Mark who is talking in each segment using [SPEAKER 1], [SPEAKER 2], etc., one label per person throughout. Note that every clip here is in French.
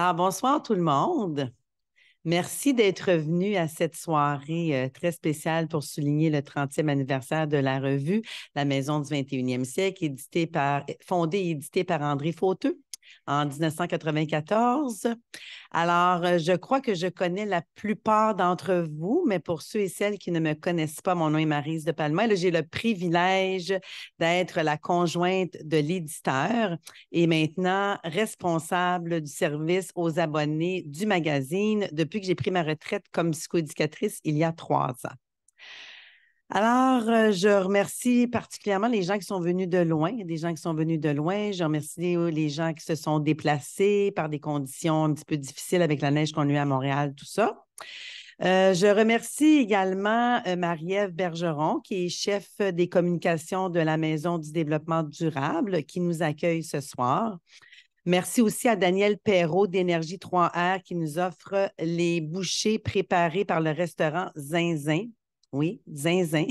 [SPEAKER 1] Alors, bonsoir tout le monde. Merci d'être venu à cette soirée très spéciale pour souligner le 30e anniversaire de la revue La Maison du 21e siècle, fondée et éditée par André Fauteux en 1994. Alors, je crois que je connais la plupart d'entre vous, mais pour ceux et celles qui ne me connaissent pas, mon nom est Maryse de Palma. Là, j'ai le privilège d'être la conjointe de l'éditeur et maintenant responsable du service aux abonnés du magazine depuis que j'ai pris ma retraite comme psychoéducatrice il y a 3 ans. Alors, je remercie particulièrement les gens qui sont venus de loin. Il y a des gens qui sont venus de loin. Je remercie les gens qui se sont déplacés par des conditions un petit peu difficiles avec la neige qu'on a eue à Montréal, tout ça. Je remercie également Marie-Ève Bergeron, qui est chef des communications de la Maison du développement durable, qui nous accueille ce soir. Merci aussi à Daniel Perrault d'Énergie 3R qui nous offre les bouchées préparées par le restaurant Zinzin. Oui, Zinzin.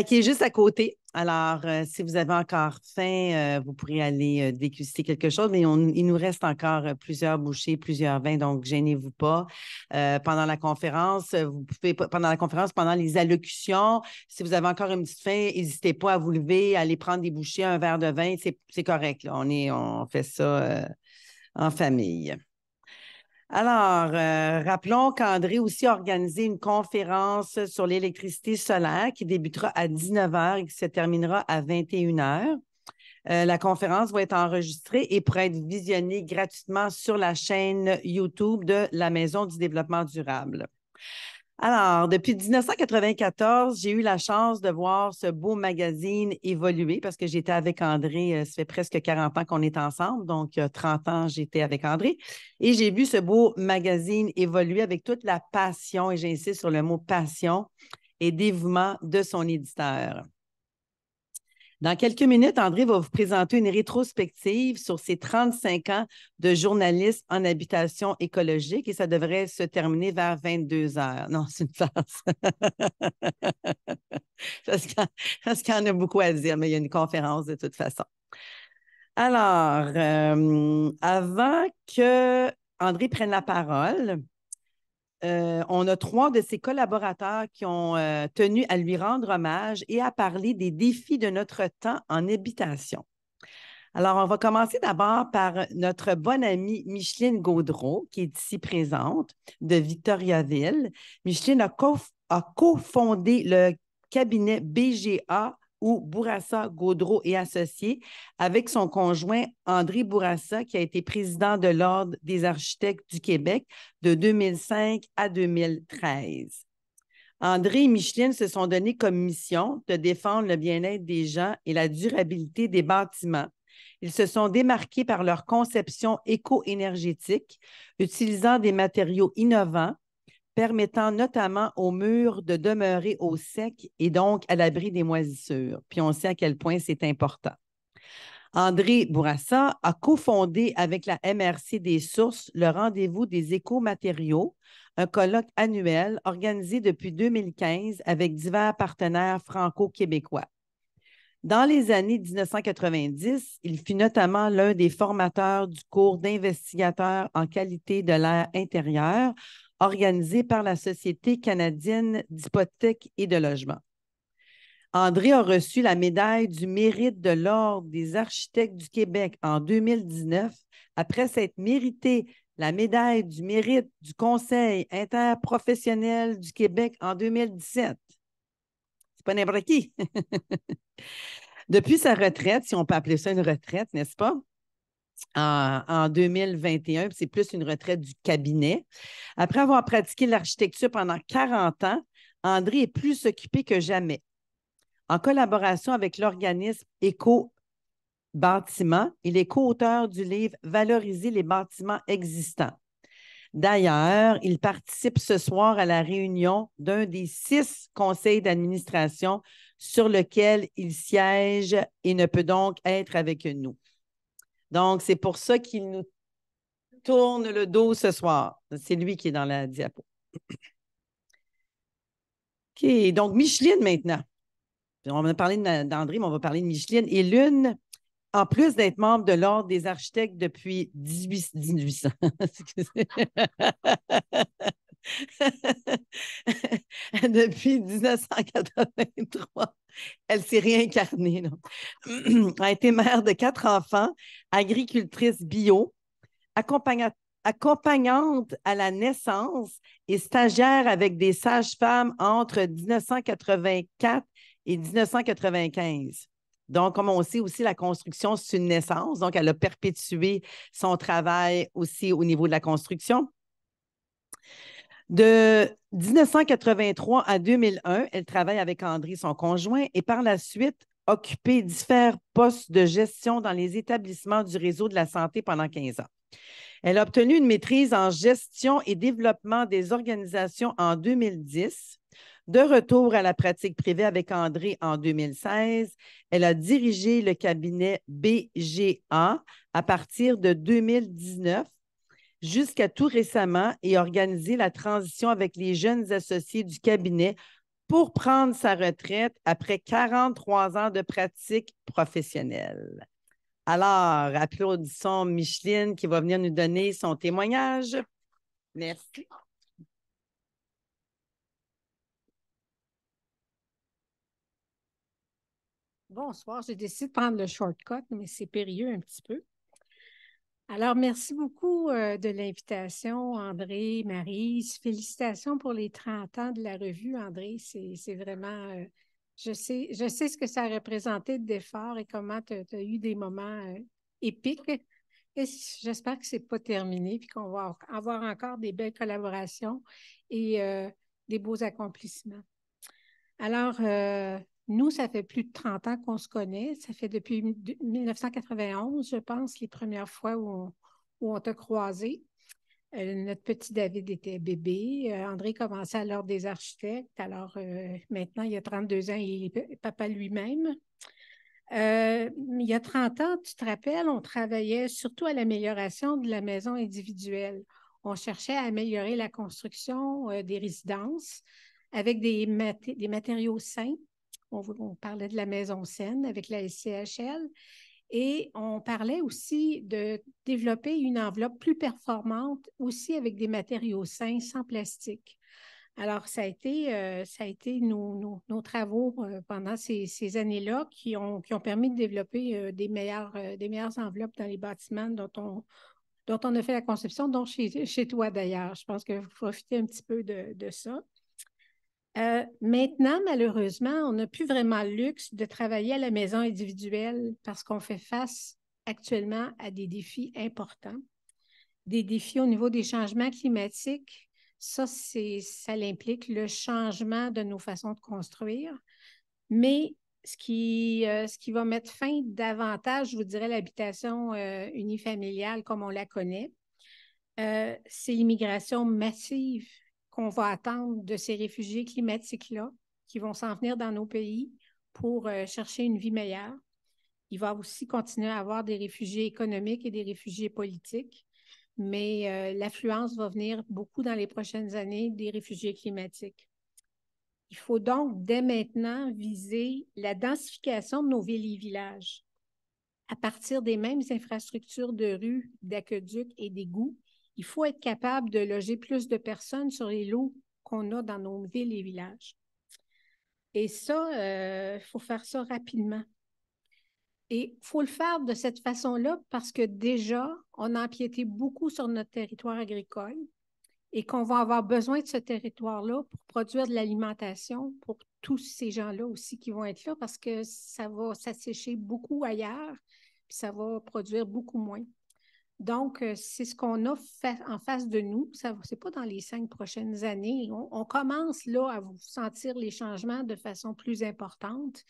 [SPEAKER 1] Qui est juste à côté. Alors, si vous avez encore faim, vous pourrez aller déguster quelque chose, mais il nous reste encore plusieurs bouchées, plusieurs vins, donc gênez-vous pas. Pendant la conférence, pendant les allocutions, si vous avez encore une petite faim, n'hésitez pas à vous lever, à aller prendre des bouchées, un verre de vin, c'est correct, là. On fait ça en famille. Alors, rappelons qu'André aussi a organisé une conférence sur l'électricité solaire qui débutera à 19 h et qui se terminera à 21 h. La conférence va être enregistrée et pourra être visionnée gratuitement sur la chaîne YouTube de la Maison du développement durable. Alors, depuis 1994, j'ai eu la chance de voir ce beau magazine évoluer parce que j'étais avec André, ça fait presque 40 ans qu'on est ensemble, donc il y a 30 ans, j'étais avec André. Et j'ai vu ce beau magazine évoluer avec toute la passion, et j'insiste sur le mot passion et dévouement de son éditeur. Dans quelques minutes, André va vous présenter une rétrospective sur ses 35 ans de journalisme en habitation écologique et ça devrait se terminer vers 22 heures. Non, c'est une farce. parce qu'il y en a beaucoup à dire, mais il y a une conférence de toute façon. Alors, avant que André prenne la parole, on a 3 de ses collaborateurs qui ont tenu à lui rendre hommage et à parler des défis de notre temps en habitation. Alors, on va commencer d'abord par notre bonne amie Micheline Gaudreault, qui est ici présente, de Victoriaville. Micheline a cofondé le cabinet BGA ou Bourassa, Gaudreault et Associés avec son conjoint André Bourassa, qui a été président de l'Ordre des architectes du Québec de 2005 à 2013. André et Micheline se sont donnés comme mission de défendre le bien-être des gens et la durabilité des bâtiments. Ils se sont démarqués par leur conception éco-énergétique, utilisant des matériaux innovants, permettant notamment aux murs de demeurer au sec et donc à l'abri des moisissures. Puis on sait à quel point c'est important. André Bourassa a cofondé avec la MRC des Sources le rendez-vous des écomatériaux, un colloque annuel organisé depuis 2015 avec divers partenaires franco-québécois. Dans les années 1990, il fut notamment l'un des formateurs du cours d'investigateur en qualité de l'air intérieur organisé par la Société canadienne d'hypothèques et de logement. André a reçu la médaille du mérite de l'Ordre des architectes du Québec en 2019 après s'être mérité la médaille du mérite du Conseil interprofessionnel du Québec en 2017. C'est pas n'importe qui. Depuis sa retraite, si on peut appeler ça une retraite, n'est-ce pas? En 2021, c'est plus une retraite du cabinet. Après avoir pratiqué l'architecture pendant 40 ans, André est plus occupé que jamais. En collaboration avec l'organisme Éco-Bâtiment, il est co-auteur du livre Valoriser les bâtiments existants. D'ailleurs, il participe ce soir à la réunion d'un des 6 conseils d'administration sur lequel il siège et ne peut donc être avec nous. Donc, c'est pour ça qu'il nous tourne le dos ce soir. C'est lui qui est dans la diapo. OK, donc Micheline maintenant. On a parlé d'André, mais on va parler de Micheline. Et l'une En plus d'être membre de l'Ordre des architectes depuis 1800. Depuis 1983, elle s'est réincarnée. Là. A été mère de 4 enfants, agricultrice bio, accompagnante à la naissance et stagiaire avec des sages-femmes entre 1984 et 1995. Donc, comme on sait aussi, la construction, c'est une naissance. Donc, elle a perpétué son travail aussi au niveau de la construction. De 1983 à 2001, elle travaille avec André, son conjoint, et par la suite, occupé divers postes de gestion dans les établissements du réseau de la santé pendant 15 ans. Elle a obtenu une maîtrise en gestion et développement des organisations en 2010. De retour à la pratique privée avec André en 2016, elle a dirigé le cabinet BGA à partir de 2019 jusqu'à tout récemment et organisé la transition avec les jeunes associés du cabinet pour prendre sa retraite après 43 ans de pratique professionnelle. Alors, applaudissons Micheline qui va venir nous donner son témoignage. Merci.
[SPEAKER 2] Bonsoir, j'ai décidé de prendre le shortcut, mais c'est périlleux un petit peu. Alors, merci beaucoup de l'invitation, André, Maryse. Félicitations pour les 30 ans de la revue, André. C'est vraiment, je sais ce que ça a représenté d'efforts et comment tu as eu des moments épiques. Et j'espère que ce n'est pas terminé puis qu'on va avoir encore des belles collaborations et des beaux accomplissements. Alors, nous, ça fait plus de 30 ans qu'on se connaît. Ça fait depuis 1991, je pense, les premières fois où on t'a croisé. Notre petit David était bébé. André commençait à l'Ordre des architectes. Alors, maintenant, il y a 32 ans, il est papa lui-même. Il y a 30 ans, tu te rappelles, on travaillait surtout à l'amélioration de la maison individuelle. On cherchait à améliorer la construction des résidences avec des matériaux sains. On parlait de la maison saine avec la SCHL et on parlait aussi de développer une enveloppe plus performante aussi avec des matériaux sains sans plastique. Alors, ça a été nos travaux pendant ces années-là qui ont permis de développer des meilleures enveloppes dans les bâtiments dont on a fait la conception, dont chez toi d'ailleurs. Je pense que vous profitez un petit peu de ça. Maintenant, malheureusement, on n'a plus vraiment le luxe de travailler à la maison individuelle parce qu'on fait face actuellement à des défis importants, des défis au niveau des changements climatiques. Ça implique le changement de nos façons de construire. Mais ce qui va mettre fin davantage, je vous dirais, l'habitation unifamiliale comme on la connaît, c'est l'immigration massive qu'on va attendre de ces réfugiés climatiques-là qui vont s'en venir dans nos pays pour chercher une vie meilleure. Il va aussi continuer à avoir des réfugiés économiques et des réfugiés politiques, mais l'affluence va venir beaucoup dans les prochaines années des réfugiés climatiques. Il faut donc dès maintenant viser la densification de nos villes et villages à partir des mêmes infrastructures de rues, d'aqueducs et d'égouts. Il faut être capable de loger plus de personnes sur les lots qu'on a dans nos villes et villages. Et ça, il faut faire ça rapidement. Et il faut le faire de cette façon-là parce que déjà, on a empiété beaucoup sur notre territoire agricole et qu'on va avoir besoin de ce territoire-là pour produire de l'alimentation pour tous ces gens-là aussi qui vont être là parce que ça va s'assécher beaucoup ailleurs puis ça va produire beaucoup moins. Donc, c'est ce qu'on a en face de nous. Ce n'est pas dans les 5 prochaines années. On commence là à vous sentir les changements de façon plus importante,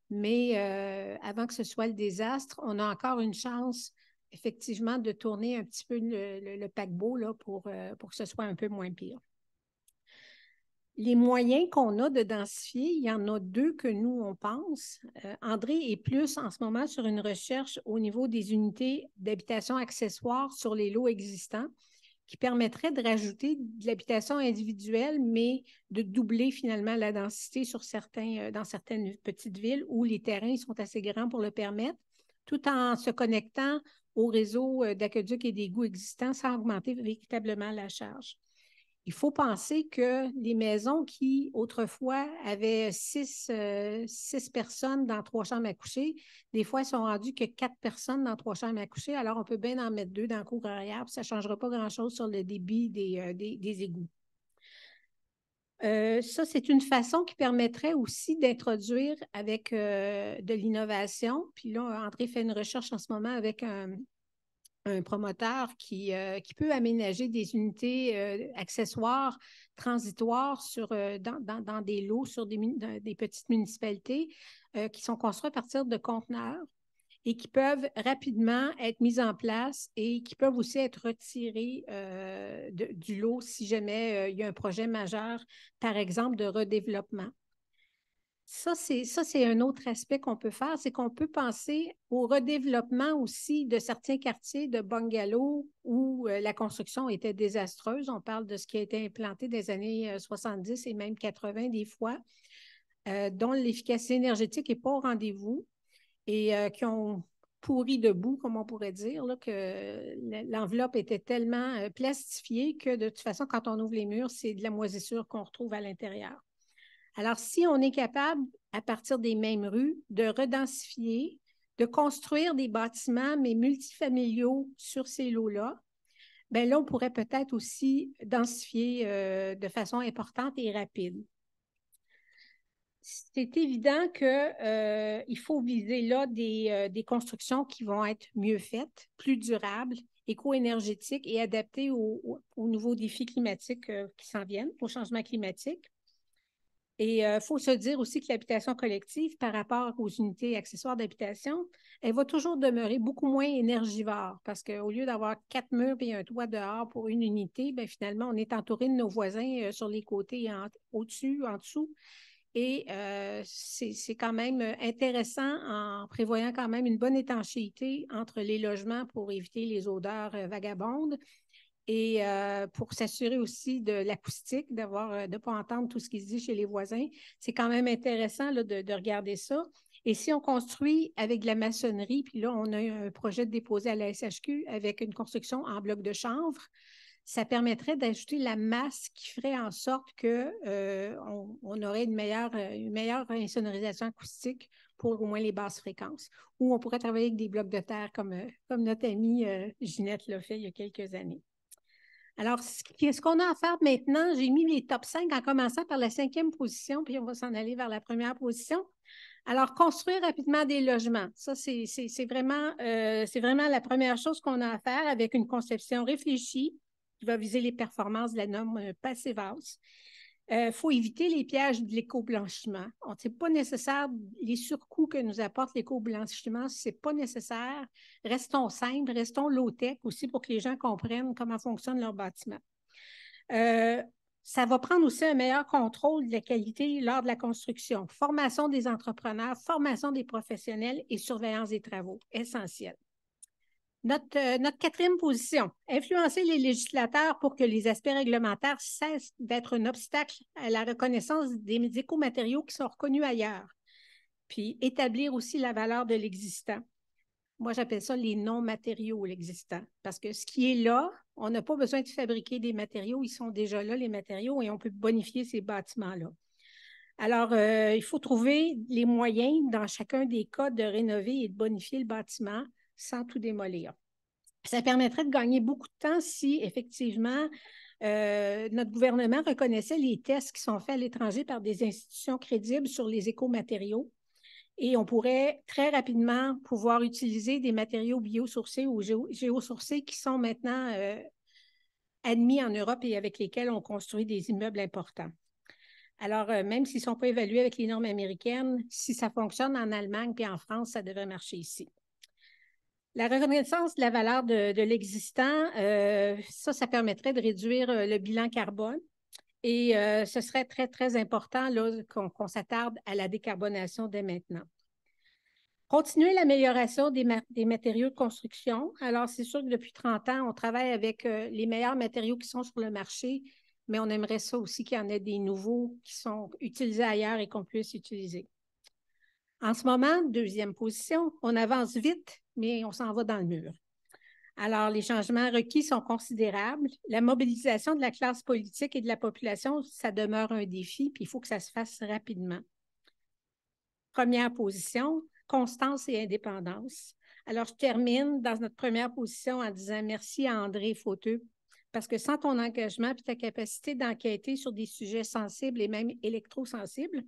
[SPEAKER 2] mais avant que ce soit le désastre, on a encore une chance effectivement de tourner un petit peu le paquebot là, pour que ce soit un peu moins pire. Les moyens qu'on a de densifier, il y en a 2 que nous, on pense. André est plus en ce moment sur une recherche au niveau des unités d'habitation accessoires sur les lots existants qui permettrait de rajouter de l'habitation individuelle, mais de doubler finalement la densité dans certaines petites villes où les terrains sont assez grands pour le permettre, tout en se connectant au réseau d'aqueducs et d'égouts existants sans augmenter véritablement la charge. Il faut penser que les maisons qui, autrefois, avaient six personnes dans 3 chambres à coucher, des fois, elles sont rendues que 4 personnes dans 3 chambres à coucher, alors on peut bien en mettre 2 dans la cour arrière, puis ça ne changera pas grand-chose sur le débit des égouts. Ça, c'est une façon qui permettrait aussi d'introduire avec de l'innovation. Puis là, André fait une recherche en ce moment avec un promoteur qui peut aménager des unités accessoires transitoires dans des lots sur des petites municipalités qui sont construits à partir de conteneurs et qui peuvent rapidement être mises en place et qui peuvent aussi être retirées du lot si jamais il y a un projet majeur, par exemple, de redéveloppement. Ça, c'est un autre aspect qu'on peut faire, c'est qu'on peut penser au redéveloppement aussi de certains quartiers de bungalows où la construction était désastreuse. On parle de ce qui a été implanté des années 70 et même 80 des fois, dont l'efficacité énergétique n'est pas au rendez-vous et qui ont pourri debout, comme on pourrait dire, là, que l'enveloppe était tellement plastifiée que de toute façon, quand on ouvre les murs, c'est de la moisissure qu'on retrouve à l'intérieur. Alors, si on est capable, à partir des mêmes rues, de redensifier, de construire des bâtiments, mais multifamiliaux sur ces lots-là, bien là, on pourrait peut-être aussi densifier de façon importante et rapide. C'est évident qu'il faut viser là des constructions qui vont être mieux faites, plus durables, éco-énergétiques et adaptées aux nouveaux défis climatiques qui s'en viennent, au changement climatique. Et il faut se dire aussi que l'habitation collective, par rapport aux unités accessoires d'habitation, elle va toujours demeurer beaucoup moins énergivore parce qu'au lieu d'avoir 4 murs et un toit dehors pour une unité, bien, finalement, on est entouré de nos voisins sur les côtés, au-dessus, en dessous. Et c'est quand même intéressant en prévoyant quand même une bonne étanchéité entre les logements pour éviter les odeurs vagabondes et pour s'assurer aussi de l'acoustique, de ne pas entendre tout ce qui se dit chez les voisins. C'est quand même intéressant là, de regarder ça. Et si on construit avec de la maçonnerie, puis là, on a eu un projet de déposer à la SHQ avec une construction en bloc de chanvre, ça permettrait d'ajouter la masse qui ferait en sorte qu'on aurait une meilleure insonorisation acoustique pour au moins les basses fréquences. Ou on pourrait travailler avec des blocs de terre comme notre amie Ginette l'a fait il y a quelques années. Alors, ce qu'on a à faire maintenant, j'ai mis les top 5 en commençant par la 5e position, puis on va s'en aller vers la première position. Alors, construire rapidement des logements. Ça, c'est vraiment la première chose qu'on a à faire avec une conception réfléchie qui va viser les performances de la norme Passivhaus. Il faut éviter les pièges de l'éco-blanchiment. Ce n'est pas nécessaire, les surcoûts que nous apporte l'éco-blanchiment, ce n'est pas nécessaire. Restons simples, restons low-tech aussi pour que les gens comprennent comment fonctionne leur bâtiment. Ça va prendre aussi un meilleur contrôle de la qualité lors de la construction. Formation des entrepreneurs, formation des professionnels et surveillance des travaux, essentiel. Notre 4e position, influencer les législateurs pour que les aspects réglementaires cessent d'être un obstacle à la reconnaissance des écomatériaux qui sont reconnus ailleurs. Puis établir aussi la valeur de l'existant. Moi, j'appelle ça les non-matériaux, l'existant. Parce que ce qui est là, on n'a pas besoin de fabriquer des matériaux, ils sont déjà là, les matériaux, et on peut bonifier ces bâtiments-là. Alors, il faut trouver les moyens dans chacun des cas de rénover et de bonifier le bâtiment sans tout démolir. Ça permettrait de gagner beaucoup de temps si, effectivement, notre gouvernement reconnaissait les tests qui sont faits à l'étranger par des institutions crédibles sur les écomatériaux. Et on pourrait très rapidement pouvoir utiliser des matériaux biosourcés ou géosourcés qui sont maintenant admis en Europe et avec lesquels on construit des immeubles importants. Alors, même s'ils ne sont pas évalués avec les normes américaines, si ça fonctionne en Allemagne puis en France, ça devrait marcher ici. La reconnaissance de la valeur de l'existant, ça permettrait de réduire le bilan carbone et ce serait très, très important qu'on s'attarde à la décarbonation dès maintenant. Continuer l'amélioration des matériaux de construction. Alors, c'est sûr que depuis 30 ans, on travaille avec les meilleurs matériaux qui sont sur le marché, mais on aimerait ça aussi qu'il y en ait des nouveaux qui sont utilisés ailleurs et qu'on puisse utiliser. En ce moment, deuxième position, on avance vite, mais on s'en va dans le mur. Alors, les changements requis sont considérables. La mobilisation de la classe politique et de la population, ça demeure un défi, puis il faut que ça se fasse rapidement. Première position, constance et indépendance. Alors, je termine dans notre première position en disant merci à André Fauteux, parce que sans ton engagement et ta capacité d'enquêter sur des sujets sensibles et même électrosensibles,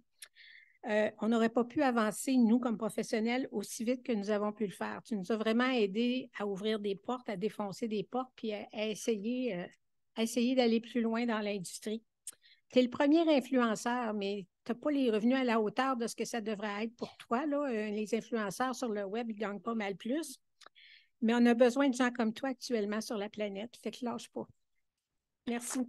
[SPEAKER 2] on n'aurait pas pu avancer, nous, comme professionnels, aussi vite que nous avons pu le faire. Tu nous as vraiment aidés à ouvrir des portes, à défoncer des portes, puis à essayer d'aller plus loin dans l'industrie. Tu es le premier influenceur, mais tu n'as pas les revenus à la hauteur de ce que ça devrait être pour toi. Là. Les influenceurs sur le web, ils gagnent pas mal plus. Mais on a besoin de gens comme toi actuellement sur la planète. Fait que lâche pas. Merci.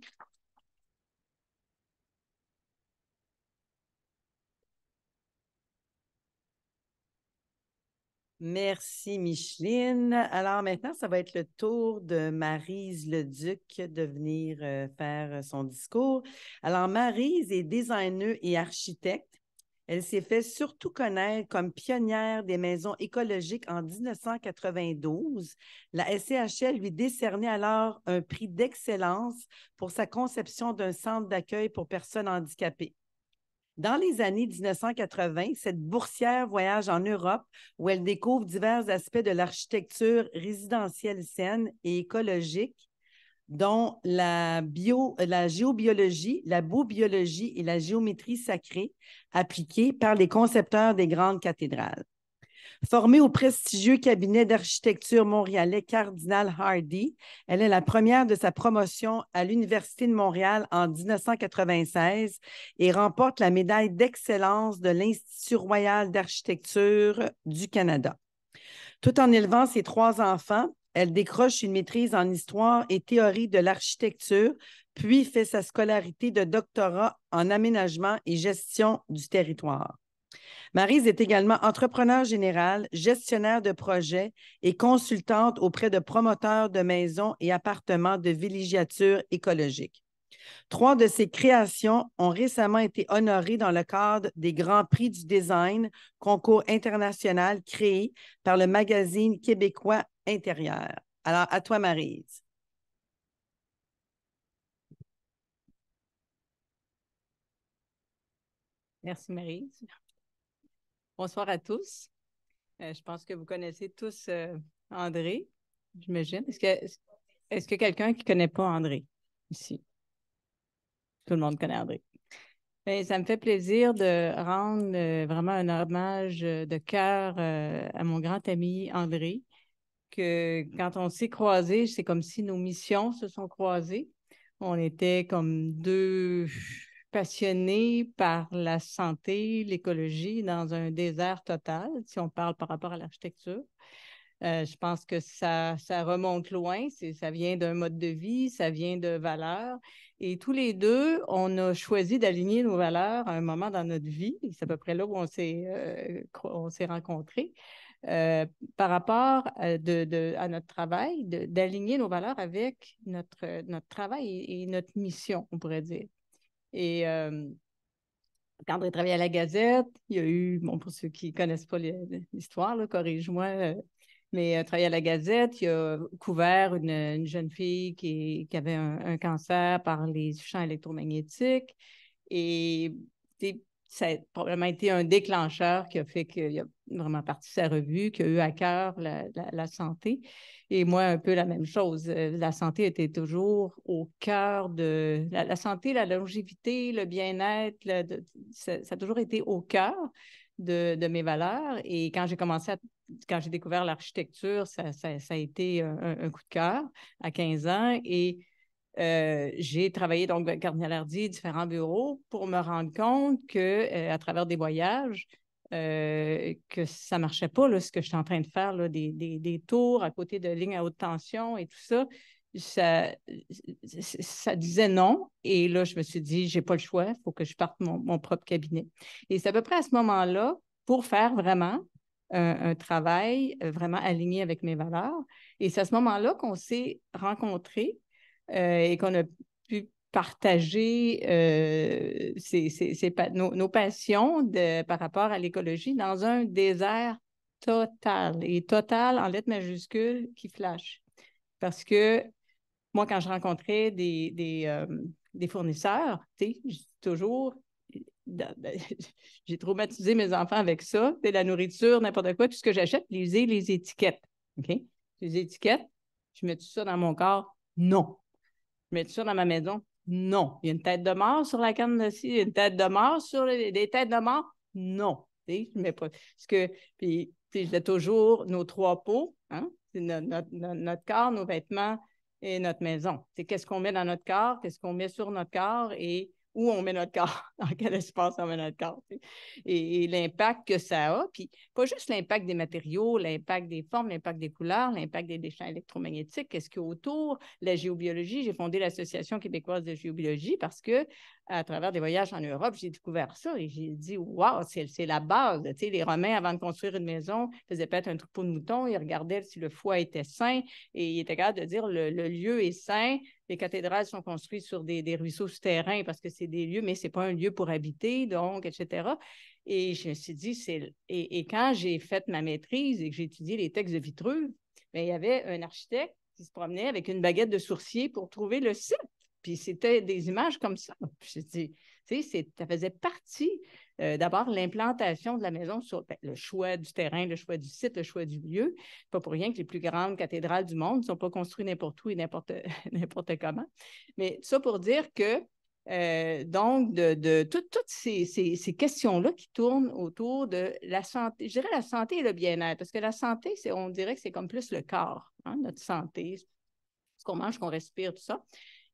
[SPEAKER 1] Merci, Micheline. Alors maintenant, ça va être le tour de Maryse Leduc de venir faire son discours. Alors, Maryse est designer et architecte. Elle s'est fait surtout connaître comme pionnière des maisons écologiques en 1992. La SCHL lui décernait alors un prix d'excellence pour sa conception d'un centre d'accueil pour personnes handicapées. Dans les années 1980, cette boursière voyage en Europe où elle découvre divers aspects de l'architecture résidentielle saine et écologique, dont la géobiologie, la biobiologie et la géométrie sacrée appliquées par les concepteurs des grandes cathédrales. Formée au prestigieux cabinet d'architecture montréalais Cardinal Hardy, elle est la première de sa promotion à l'Université de Montréal en 1996 et remporte la médaille d'excellence de l'Institut royal d'architecture du Canada. Tout en élevant ses 3 enfants, elle décroche une maîtrise en histoire et théorie de l'architecture, puis fait sa scolarité de doctorat en aménagement et gestion du territoire. Maryse est également entrepreneur général, gestionnaire de projets et consultante auprès de promoteurs de maisons et appartements de villégiature écologique. 3 de ses créations ont récemment été honorées dans le cadre des Grands Prix du design, concours international créé par le magazine québécois Intérieur. Alors, à toi, Maryse.
[SPEAKER 3] Merci, Maryse. Bonsoir à tous. Je pense que vous connaissez tous André, j'imagine. Est-ce que quelqu'un qui ne connaît pas André ici? Tout le monde connaît André. Bien, ça me fait plaisir de rendre vraiment un hommage de cœur à mon grand ami André, que quand on s'est croisés, c'est comme si nos missions se sont croisées. On était comme 2 passionnés par la santé, l'écologie, dans un désert total, si on parle par rapport à l'architecture. Je pense que ça remonte loin, ça vient d'un mode de vie, ça vient de valeurs. Et tous les deux, on a choisi d'aligner nos valeurs à un moment dans notre vie. C'est à peu près là où on s'est rencontrés. Par rapport à notre travail, d'aligner nos valeurs avec notre travail et notre mission, on pourrait dire. Et quand André travaillait à la Gazette, il y a eu, bon, pour ceux qui ne connaissent pas l'histoire, corrige-moi, mais travaillé à la Gazette, il a couvert une jeune fille qui avait un cancer par les champs électromagnétiques. Et ça a probablement été un déclencheur qui a fait qu'il a vraiment parti sa revue, qui a eu à cœur la santé. Et moi, un peu la même chose. La santé était toujours au cœur de... La santé, la longévité, le bien-être, ça a toujours été au cœur de mes valeurs. Et quand j'ai découvert l'architecture, ça a été un coup de cœur à 15 ans. Et j'ai travaillé donc avec Cardinal Hardy, différents bureaux, pour me rendre compte que à travers des voyages, que ça ne marchait pas, là, ce que j'étais en train de faire, là, des tours à côté de lignes à haute tension et tout ça. Ça disait non. Et là, je me suis dit, je n'ai pas le choix, il faut que je parte mon propre cabinet. Et c'est à peu près à ce moment-là, pour faire vraiment un travail vraiment aligné avec mes valeurs. Et c'est à ce moment-là qu'on s'est rencontrés et qu'on a pu partager nos passions par rapport à l'écologie dans un désert total, et total en lettres majuscules qui flash. Parce que moi, quand je rencontrais des fournisseurs, tu sais, je dis toujours, j'ai traumatisé mes enfants avec ça, la nourriture, n'importe quoi, tout ce que j'achète, lisez les étiquettes. OK? Les étiquettes, je mets tout ça dans mon corps? Non. Je mets tout ça dans ma maison? Non. Il y a une tête de mort sur la canne de scie, il y a une tête de mort sur des têtes de mort? Non. Tu sais, je mets pas. Parce que, puis, je dis toujours nos 3 pots, hein? C'est notre corps, nos vêtements et notre maison. C'est qu'est-ce qu'on met dans notre corps, qu'est-ce qu'on met sur notre corps et où on met notre corps, dans quel espace on met notre corps. Et l'impact que ça a, puis pas juste l'impact des matériaux, l'impact des formes, l'impact des couleurs, l'impact des champs électromagnétiques, qu'est-ce qu'il y a autour, la géobiologie. J'ai fondé l'Association québécoise de géobiologie parce que, à travers des voyages en Europe, j'ai découvert ça et j'ai dit, wow, c'est la base. Tu sais, les Romains, avant de construire une maison, faisaient peut-être un troupeau de moutons, ils regardaient si le foie était sain et ils étaient capables de dire le lieu est sain. Les cathédrales sont construites sur des ruisseaux souterrains parce que c'est des lieux, mais ce n'est pas un lieu pour habiter, donc, etc. Et je me suis dit, et quand j'ai fait ma maîtrise et que j'ai étudié les textes de Vitruve, bien, il y avait un architecte qui se promenait avec une baguette de sourcier pour trouver le site. Puis c'était des images comme ça. Puis je dis, tu sais, ça faisait partie d'abord l'implantation de la maison sur le choix du terrain, le choix du site, le choix du lieu. Pas pour rien que les plus grandes cathédrales du monde ne sont pas construites n'importe où et n'importe comment. Mais ça pour dire que donc, de toutes ces questions-là qui tournent autour de la santé, je dirais la santé et le bien-être, parce que la santé, on dirait que c'est comme plus le corps, hein, notre santé, ce qu'on mange, qu'on respire, tout ça.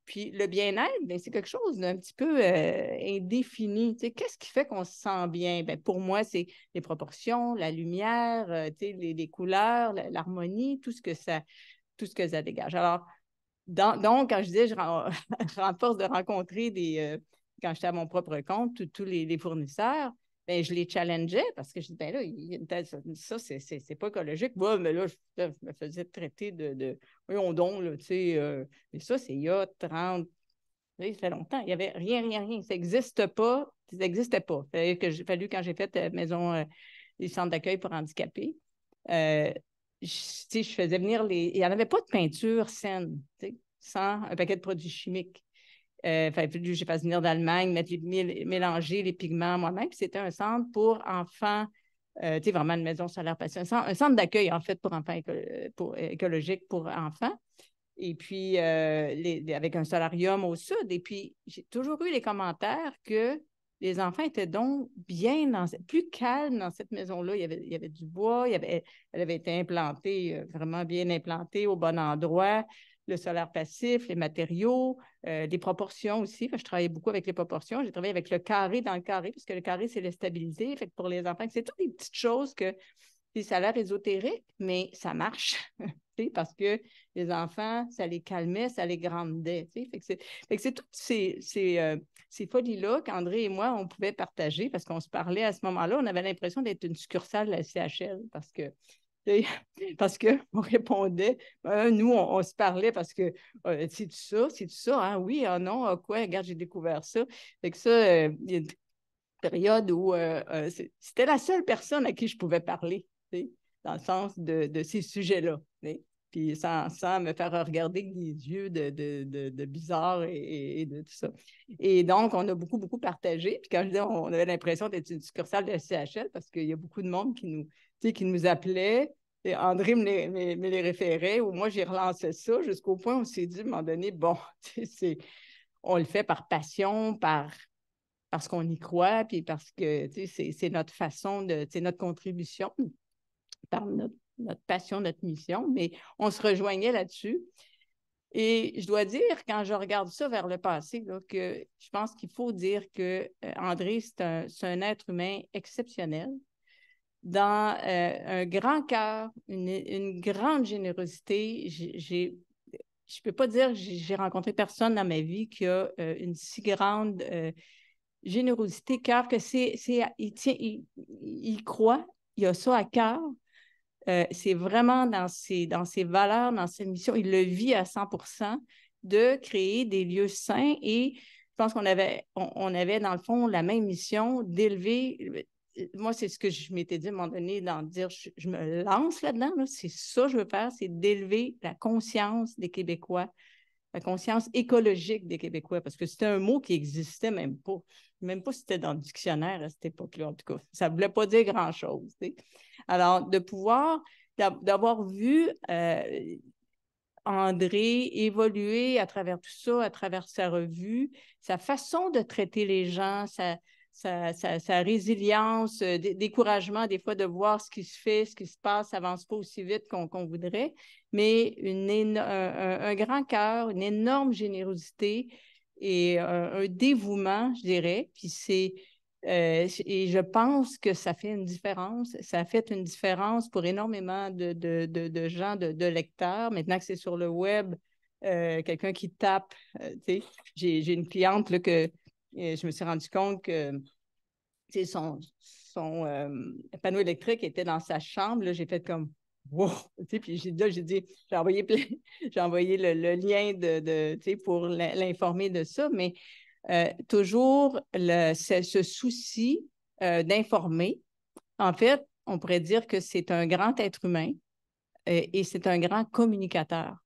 [SPEAKER 3] Puis le bien-être, c'est quelque chose d'un petit peu indéfini. Tu sais, qu'est-ce qui fait qu'on se sent bien? Bien, pour moi, c'est les proportions, la lumière, tu sais, les couleurs, l'harmonie, tout ce que ça dégage. Alors, donc, quand je disais, je renforce de rencontrer quand j'étais à mon propre compte, tous les fournisseurs, bien, je les challengeais parce que je disais, ben là, ça, c'est pas écologique. Moi, mais là, je me faisais traiter voyons donc, là, tu sais, mais ça, c'est il y a 30, ça fait longtemps. Il n'y avait rien. Ça n'existe pas. Ça n'existait pas. Il fallu quand j'ai fait maison, les centres d'accueil pour handicapés, je faisais venir il n'y en avait pas de peinture saine, sans un paquet de produits chimiques. J'ai fait venir d'Allemagne, mélanger les pigments moi-même. Puis c'était un centre pour enfants, vraiment une maison solaire patient, un centre d'accueil, en fait, pour enfants écologique pour enfants. Et puis, avec un solarium au sud. Et puis, j'ai toujours eu les commentaires que les enfants étaient donc plus calmes dans cette maison-là. Il y avait du bois, elle avait été implantée, vraiment bien implantée au bon endroit, le solaire passif, les matériaux, les proportions aussi. Je travaillais beaucoup avec les proportions. J'ai travaillé avec le carré dans le carré, parce que le carré, c'est la stabilité. Fait que pour les enfants, c'est toutes des petites choses que ça a l'air ésotérique, mais ça marche. Parce que les enfants, ça les calmait, ça les grandait. Fait que c'est toutes ces folies-là qu'André et moi, on pouvait partager parce qu'on se parlait à ce moment-là. On avait l'impression d'être une succursale de la CHL parce qu'on répondait, nous, on se parlait parce que c'est tout ça, hein? Oui, ah non, ah quoi, regarde, j'ai découvert ça. Fait que ça, il y a une période où c'était la seule personne à qui je pouvais parler, dans le sens de ces sujets-là. Puis sans me faire regarder avec des yeux de bizarre et de tout ça. Et donc, on a beaucoup partagé. Puis quand je disais, on avait l'impression d'être une succursale de CHL parce qu'il y a beaucoup de monde qui nous appelait. Et André me les référait, ou moi, j'ai relancé ça jusqu'au point où on s'est dit, à un moment donné, bon, on le fait par passion, parce qu'on y croit, puis parce que c'est notre façon c'est notre contribution par notre passion, notre mission, mais on se rejoignait là-dessus. Et je dois dire, quand je regarde ça vers le passé, là, que je pense qu'il faut dire que André, c'est un être humain exceptionnel, dans un grand cœur, une grande générosité. Je ne peux pas dire que j'ai rencontré personne dans ma vie qui a une si grande générosité, cœur, que il croit, il a ça à cœur. C'est vraiment dans ses valeurs, dans ses missions. Il le vit à 100%. de créer des lieux sains et je pense qu'on avait, on avait dans le fond la même mission d'élever. Moi, c'est ce que je m'étais dit à un moment donné, d'en dire, je me lance là-dedans, là, c'est ça que je veux faire, c'est d'élever la conscience des Québécois, la conscience écologique des Québécois, parce que c'était un mot qui n'existait même pas si c'était dans le dictionnaire à cette époque-là, en tout cas. Ça ne voulait pas dire grand-chose. Alors, d'avoir vu André évoluer à travers tout ça, à travers sa revue, sa façon de traiter les gens, sa résilience, découragement des fois de voir ce qui se fait, ce qui se passe, ça n'avance pas aussi vite qu'on voudrait, mais un grand cœur, une énorme générosité et un dévouement, je dirais. Puis et je pense que ça fait une différence. Ça a fait une différence pour énormément de gens, de lecteurs. Maintenant que c'est sur le web, quelqu'un qui tape, j'ai une cliente là, que je me suis rendu compte que son panneau électrique était dans sa chambre. J'ai fait comme wow! Puis j'ai dit, j'ai envoyé le lien pour l'informer de ça, mais toujours ce souci d'informer. En fait, on pourrait dire que c'est un grand être humain et c'est un grand communicateur.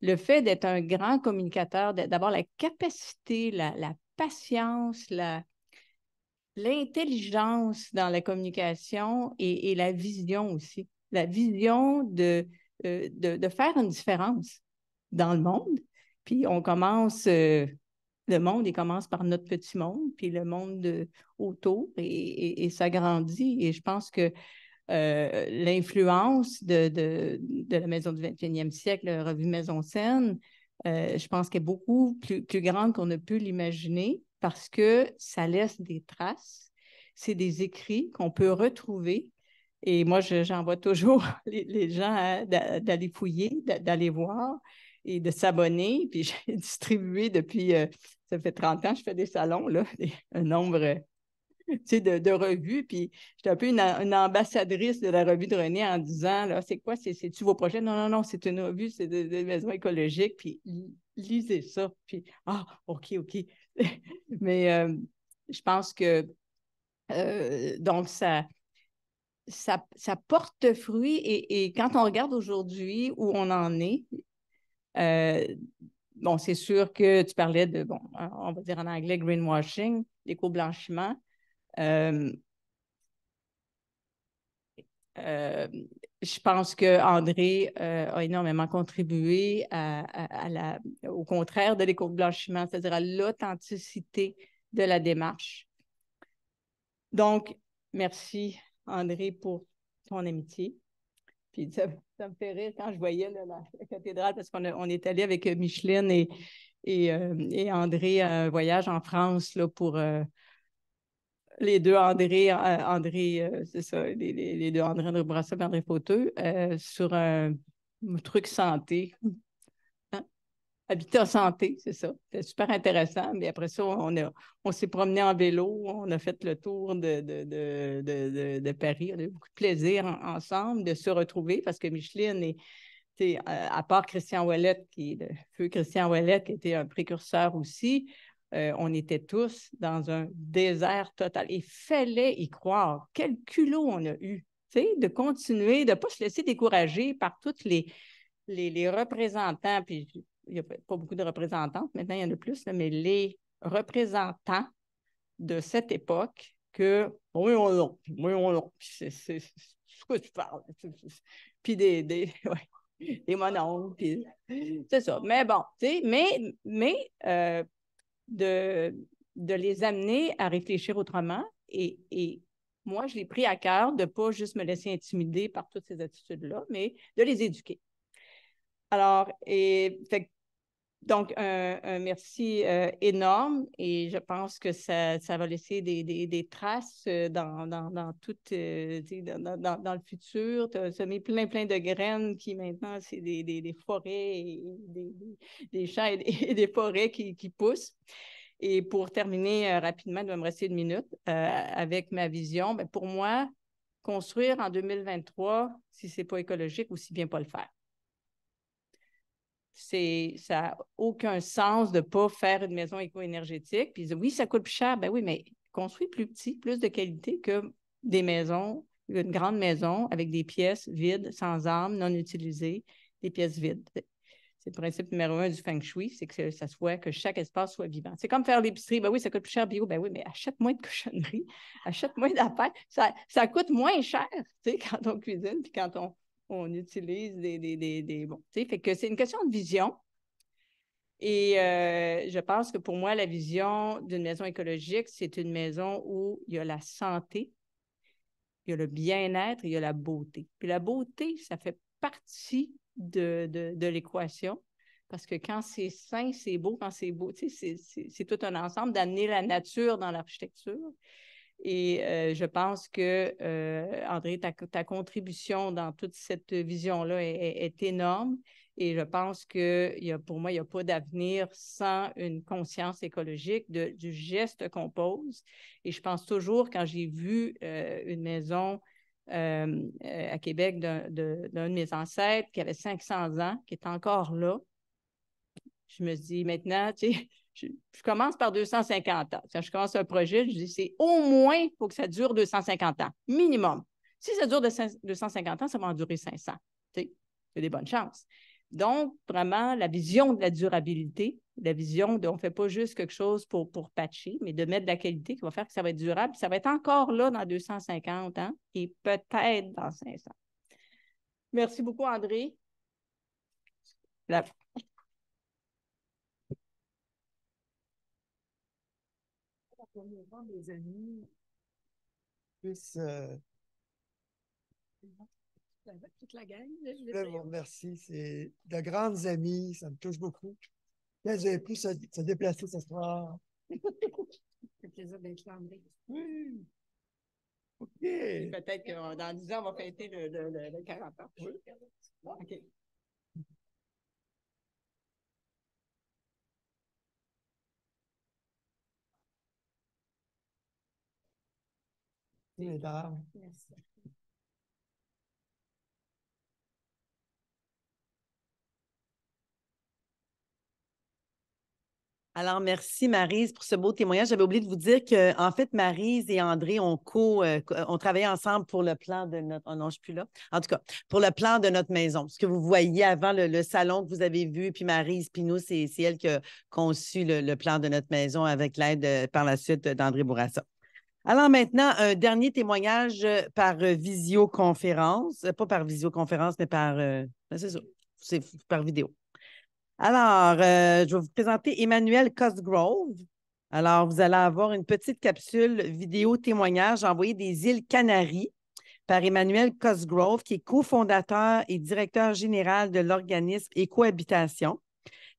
[SPEAKER 3] Le fait d'être un grand communicateur, d'avoir la capacité, la patience, l'intelligence dans la communication et la vision aussi. La vision de faire une différence dans le monde. Puis on commence, le monde, il commence par notre petit monde, puis le monde autour, et ça grandit. Et je pense que l'influence de la Maison du 21e siècle, la revue Maison Scène, je pense qu'elle est beaucoup plus grande qu'on ne peut l'imaginer parce que ça laisse des traces. C'est des écrits qu'on peut retrouver. Et moi, j'envoie toujours les gens d'aller fouiller, d'aller voir et de s'abonner. Puis j'ai distribué depuis, ça fait 30 ans, je fais des salons, là, un nombre de revues. Puis j'étais un peu une ambassadrice de la revue de René en disant, là, c'est quoi, c'est-tu vos projets? Non, non, non, c'est une revue, c'est des maisons écologiques. Puis lisez ça. Puis, OK. Mais je pense que, donc, ça porte fruit et quand on regarde aujourd'hui où on en est, bon, c'est sûr que tu parlais de, bon, on va dire en anglais, greenwashing, l'éco-blanchiment. Je pense qu'André a énormément contribué au contraire de l'éco-blanchiment, c'est-à-dire à l'authenticité de la démarche. Donc, merci André pour ton amitié. Puis ça me fait rire quand je voyais la cathédrale, parce qu'on est allé avec Micheline et André à un voyage en France là, pour les deux André, c'est ça, les deux André Bourassa et André Fauteux, sur un truc santé. Hein? Habitat santé, c'est ça. C'était super intéressant. Mais après ça, on s'est promené en vélo, on a fait le tour de Paris. On a eu beaucoup de plaisir ensemble de se retrouver parce que Micheline à part Christian Ouellette, le feu Christian Ouellette, qui était un précurseur aussi, on était tous dans un désert total. Il fallait y croire. Quel culot on a eu, de continuer, de ne pas se laisser décourager par tous les représentants, puis il n'y a pas beaucoup de représentantes, maintenant il y en a plus, là, mais les représentants de cette époque que, oui, on l'a, c'est quoi tu parles? Puis des mononcles, puis c'est ça. Mais bon, tu sais, mais de les amener à réfléchir autrement et moi, je l'ai pris à cœur de ne pas juste me laisser intimider par toutes ces attitudes-là, mais de les éduquer. Alors, donc, un merci énorme et je pense que ça va laisser des traces dans tout, dans le futur. Tu as semé plein de graines qui maintenant, c'est des forêts, et des champs et des forêts qui poussent. Et pour terminer rapidement, il va me rester 1 minute avec ma vision. Bien, pour moi, construire en 2023, si ce n'est pas écologique, aussi bien pas le faire. ça n'a aucun sens de ne pas faire une maison éco-énergétique. Puis oui, ça coûte plus cher. Ben oui, mais construis plus petit, plus de qualité que des maisons, une grande maison avec des pièces vides, sans âme, non utilisées, des pièces vides. C'est le principe numéro 1 du feng shui, c'est que ça soit que chaque espace soit vivant. C'est comme faire l'épicerie. Ben oui, ça coûte plus cher bio. Ben oui, mais achète moins de cochonneries, achète moins d'affaires. Ça coûte moins cher, tu sais, quand on cuisine puis quand on utilise des bon, tu sais, fait que c'est une question de vision. Et je pense que pour moi, la vision d'une maison écologique, c'est une maison où il y a la santé, il y a le bien-être, il y a la beauté. Puis la beauté, ça fait partie de l'équation. Parce que quand c'est sain, c'est beau, quand c'est beau, tu sais, c'est tout un ensemble d'amener la nature dans l'architecture. Et je pense que, André, ta contribution dans toute cette vision-là est énorme. Et je pense que pour moi, il n'y a pas d'avenir sans une conscience écologique du geste qu'on pose. Et je pense toujours, quand j'ai vu une maison à Québec d'un de mes ancêtres qui avait 500 ans, qui est encore là, je me dis maintenant, tu sais, je commence par 250 ans. Quand je commence un projet, je dis c'est au moins, il faut que ça dure 250 ans, minimum. Si ça dure 250 ans, ça va en durer 500. Tu sais, il y a des bonnes chances. Donc, vraiment, la vision de la durabilité, la vision de on ne fait pas juste quelque chose pour patcher, mais de mettre de la qualité qui va faire que ça va être durable, ça va être encore là dans 250 ans et peut-être dans 500. Merci beaucoup, André. La...
[SPEAKER 4] Des amis puissent.
[SPEAKER 2] Toute la gang.
[SPEAKER 4] Vraiment, merci. C'est de grandes amies, ça me touche beaucoup. Là, vous avez pu se déplacer ce soir.
[SPEAKER 2] C'est plaisir d'être là, André.
[SPEAKER 4] Oui. OK.
[SPEAKER 3] Peut-être que dans 10 ans, on va fêter le 40 ans. Oui. OK.
[SPEAKER 4] Mesdames.
[SPEAKER 2] Merci.
[SPEAKER 1] Alors, merci Maryse pour ce beau témoignage. J'avais oublié de vous dire que, en fait, Maryse et André ont travaillé ensemble pour le plan de notre. Oh non, je ne suis plus là. En tout cas, pour le plan de notre maison. Ce que vous voyez avant, le salon que vous avez vu, puis Maryse, puis nous, c'est elle qui a conçu le plan de notre maison avec l'aide par la suite d'André Bourassa. Alors maintenant, un dernier témoignage par visioconférence. Pas par visioconférence, mais par. C'est ça. C'est par vidéo. Alors, je vais vous présenter Emmanuel Cosgrove. Alors, vous allez avoir une petite capsule vidéo témoignage envoyée des îles Canaries par Emmanuel Cosgrove, qui est cofondateur et directeur général de l'organisme Écohabitation.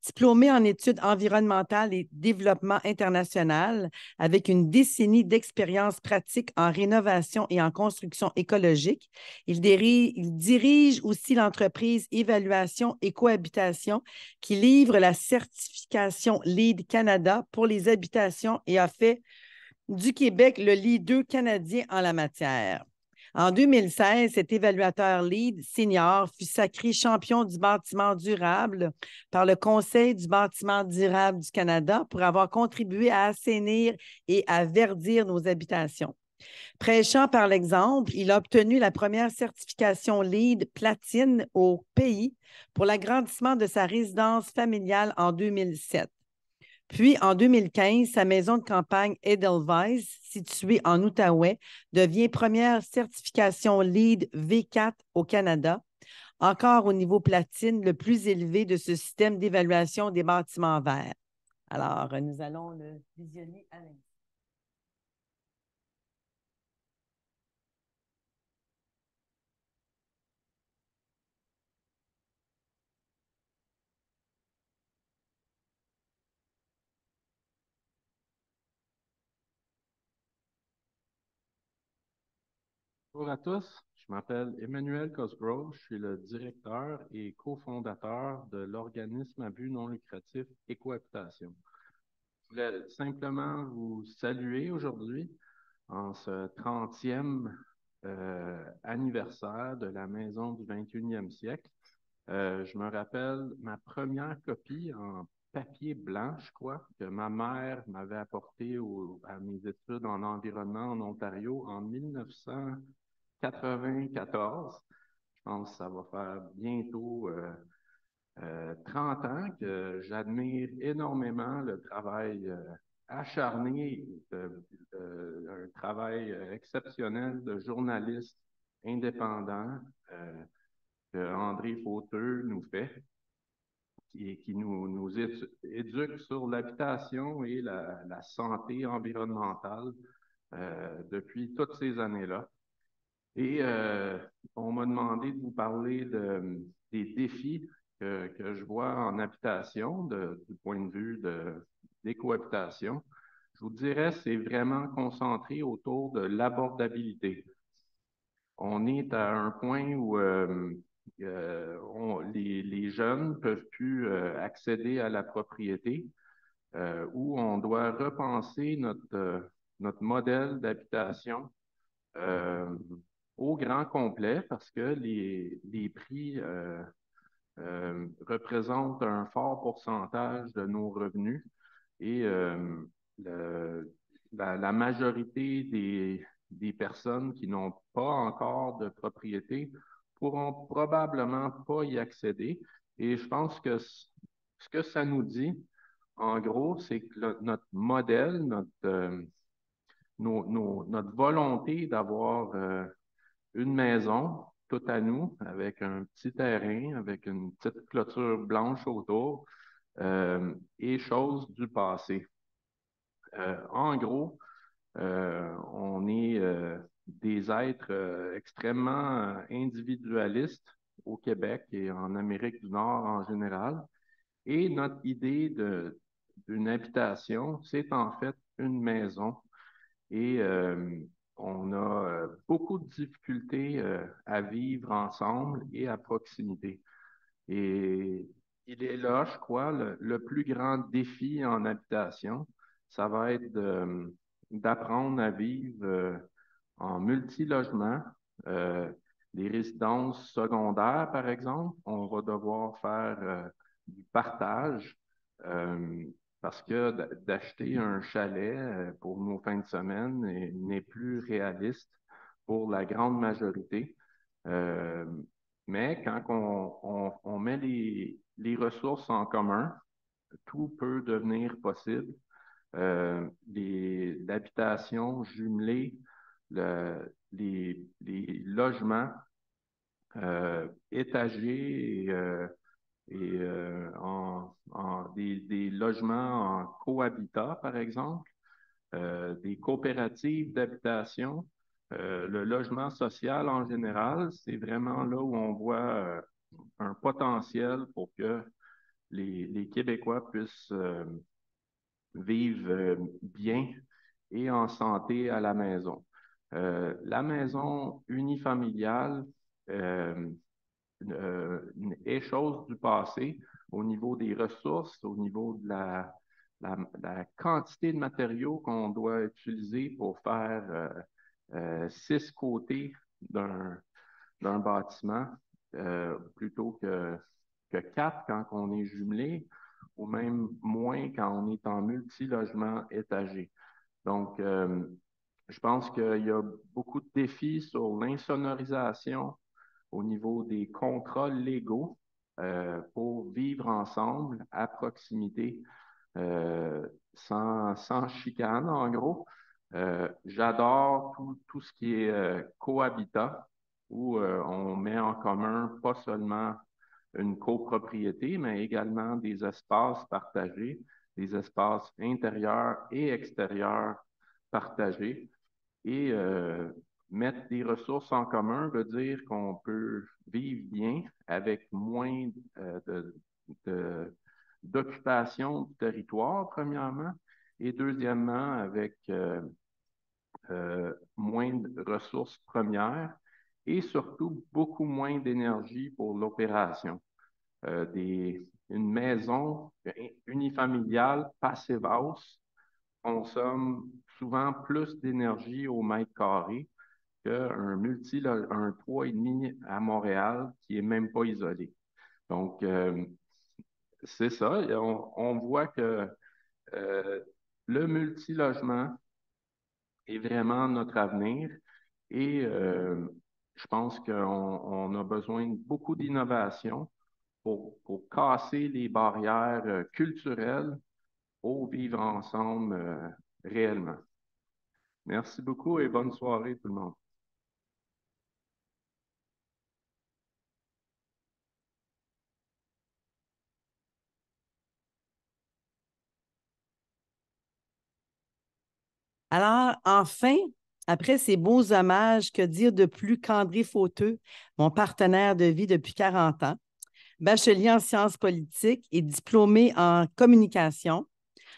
[SPEAKER 1] Diplômé en études environnementales et développement international, avec une décennie d'expérience pratique en rénovation et en construction écologique, il dirige aussi l'entreprise Évaluation et Cohabitation qui livre la certification LEED Canada pour les habitations et a fait du Québec le leader canadien en la matière. En 2016, cet évaluateur LEED senior fut sacré champion du bâtiment durable par le Conseil du bâtiment durable du Canada pour avoir contribué à assainir et à verdir nos habitations. Prêchant par l'exemple, il a obtenu la première certification LEED platine au pays pour l'agrandissement de sa résidence familiale en 2007. Puis, en 2015, sa maison de campagne Edelweiss, située en Outaouais, devient première certification LEED V4 au Canada, encore au niveau platine, le plus élevé de ce système d'évaluation des bâtiments verts. Alors, nous allons le visionner à l'instant.
[SPEAKER 5] Bonjour à tous, je m'appelle Emmanuel Cosgrove, je suis le directeur et cofondateur de l'organisme à but non lucratif Écohabitation. Je voulais simplement vous saluer aujourd'hui en ce 30e anniversaire de la maison du 21e siècle. Je me rappelle ma première copie en papier blanc, je crois, que ma mère m'avait apporté à mes études en environnement en Ontario en 1994. Je pense que ça va faire bientôt 30 ans que j'admire énormément le travail acharné, un travail exceptionnel de journaliste indépendant que André Fauteux nous fait, qui nous éduque sur l'habitation et la santé environnementale depuis toutes ces années-là. Et on m'a demandé de vous parler des défis que je vois en habitation du point de vue des cohabitations. Je vous dirais, c'est vraiment concentré autour de l'abordabilité. On est à un point où les jeunes ne peuvent plus accéder à la propriété, où on doit repenser notre modèle d'habitation au grand complet parce que les prix représentent un fort pourcentage de nos revenus et la majorité des personnes qui n'ont pas encore de propriété pourront probablement pas y accéder. Et je pense que ce que ça nous dit, en gros, c'est que notre modèle, notre volonté d'avoir une maison toute à nous, avec un petit terrain, avec une petite clôture blanche autour, et chose du passé. En gros, on est des êtres extrêmement individualistes au Québec et en Amérique du Nord en général. Et notre idée d'une habitation, c'est en fait une maison. Et on a beaucoup de difficultés à vivre ensemble et à proximité. Et il est là, je crois, le plus grand défi en habitation, ça va être d'apprendre à vivre en multilogement. Les résidences secondaires, par exemple, on va devoir faire du partage parce que d'acheter un chalet pour nos fins de semaine n'est plus réaliste pour la grande majorité. Mais quand on met les ressources en commun, tout peut devenir possible. L'habitation jumelée, les logements étagés et des logements en cohabitat, par exemple, des coopératives d'habitation, le logement social en général, c'est vraiment là où on voit un potentiel pour que les Québécois puissent vivre bien et en santé à la maison. La maison unifamiliale est chose du passé au niveau des ressources, au niveau de la quantité de matériaux qu'on doit utiliser pour faire 6 côtés d'un bâtiment plutôt que 4 quand on est jumelé, ou même moins quand on est en multilogement étagé. Donc, je pense qu'il y a beaucoup de défis sur l'insonorisation au niveau des contrats légaux pour vivre ensemble à proximité sans chicane, en gros. J'adore tout ce qui est cohabitat, où on met en commun pas seulement une copropriété, mais également des espaces partagés, des espaces intérieurs et extérieurs partagés. Et mettre des ressources en commun veut dire qu'on peut vivre bien avec moins d'occupation du territoire, premièrement, et deuxièmement, avec moins de ressources premières et surtout beaucoup moins d'énergie pour l'opération. Une maison unifamiliale passive house consomme souvent plus d'énergie au mètre carré qu'un un 3,5 à Montréal qui n'est même pas isolé. Donc, c'est ça. Et on voit que le multilogement est vraiment notre avenir et je pense qu'on a besoin de beaucoup d'innovation pour casser les barrières culturelles au vivre ensemble réellement. Merci beaucoup et bonne soirée tout le monde.
[SPEAKER 1] Alors, enfin, après ces beaux hommages, que dire de plus qu'André Fauteux, mon partenaire de vie depuis 40 ans, bachelier en sciences politiques et diplômé en communication.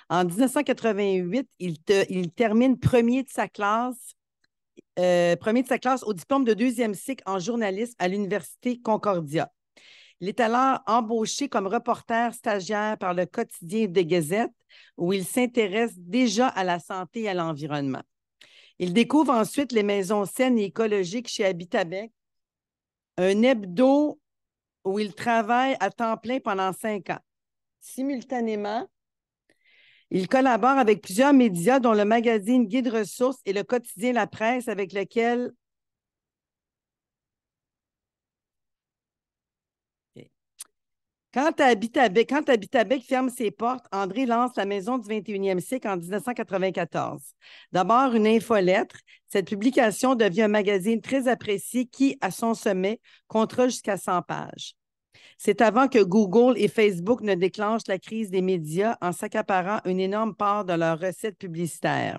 [SPEAKER 1] En 1988, il termine premier de sa classe au diplôme de deuxième cycle en journalisme à l'Université Concordia. Il est alors embauché comme reporter stagiaire par le quotidien de Gazette, où il s'intéresse déjà à la santé et à l'environnement. Il découvre ensuite les maisons saines et écologiques chez Habitabec, un hebdo où il travaille à temps plein pendant 5 ans. Simultanément, il collabore avec plusieurs médias, dont le magazine Guide Ressources et le quotidien La Presse, avec lequel Quand Habitabec ferme ses portes, André lance la Maison du 21e siècle en 1994. D'abord une infolettre, cette publication devient un magazine très apprécié qui, à son sommet, comptera jusqu'à 100 pages. C'est avant que Google et Facebook ne déclenchent la crise des médias en s'accaparant une énorme part de leurs recettes publicitaires.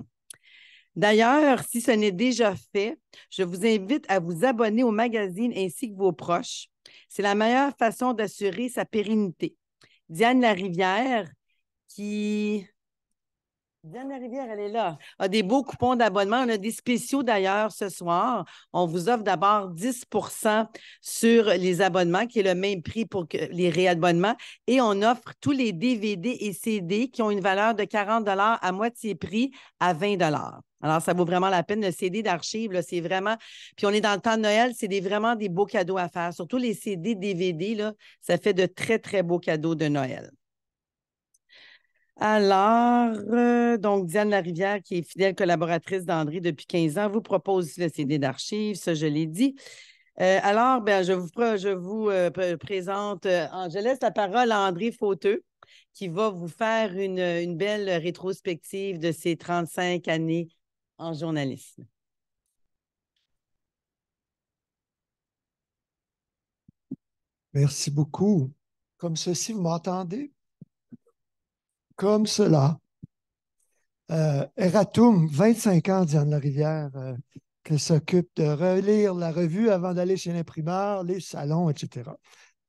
[SPEAKER 1] D'ailleurs, si ce n'est déjà fait, je vous invite à vous abonner au magazine ainsi que vos proches. C'est la meilleure façon d'assurer sa pérennité. Diane Larivière, elle est là, a des beaux coupons d'abonnement. On a des spéciaux d'ailleurs ce soir. On vous offre d'abord 10 sur les abonnements, qui est le même prix pour les réabonnements. Et on offre tous les DVD et CD qui ont une valeur de 40 à moitié prix à 20 Alors, ça vaut vraiment la peine. Le CD d'archives, là, c'est vraiment... Puis on est dans le temps de Noël, c'est vraiment des beaux cadeaux à faire. Surtout les CD, DVD, là, ça fait de très, très beaux cadeaux de Noël. Alors, donc, Diane Larivière, qui est fidèle collaboratrice d'André depuis 15 ans, vous propose le CD d'archives, ça, je l'ai dit. Alors, ben, je vous présente, je laisse la parole à André Fauteux, qui va vous faire une belle rétrospective de ses 35 années en journalisme.
[SPEAKER 4] Merci beaucoup. Comme ceci, vous m'entendez? Comme cela. Eratum, 25 ans, Diane Larivière, qu'elle s'occupe de relire la revue avant d'aller chez l'imprimeur, les salons, etc.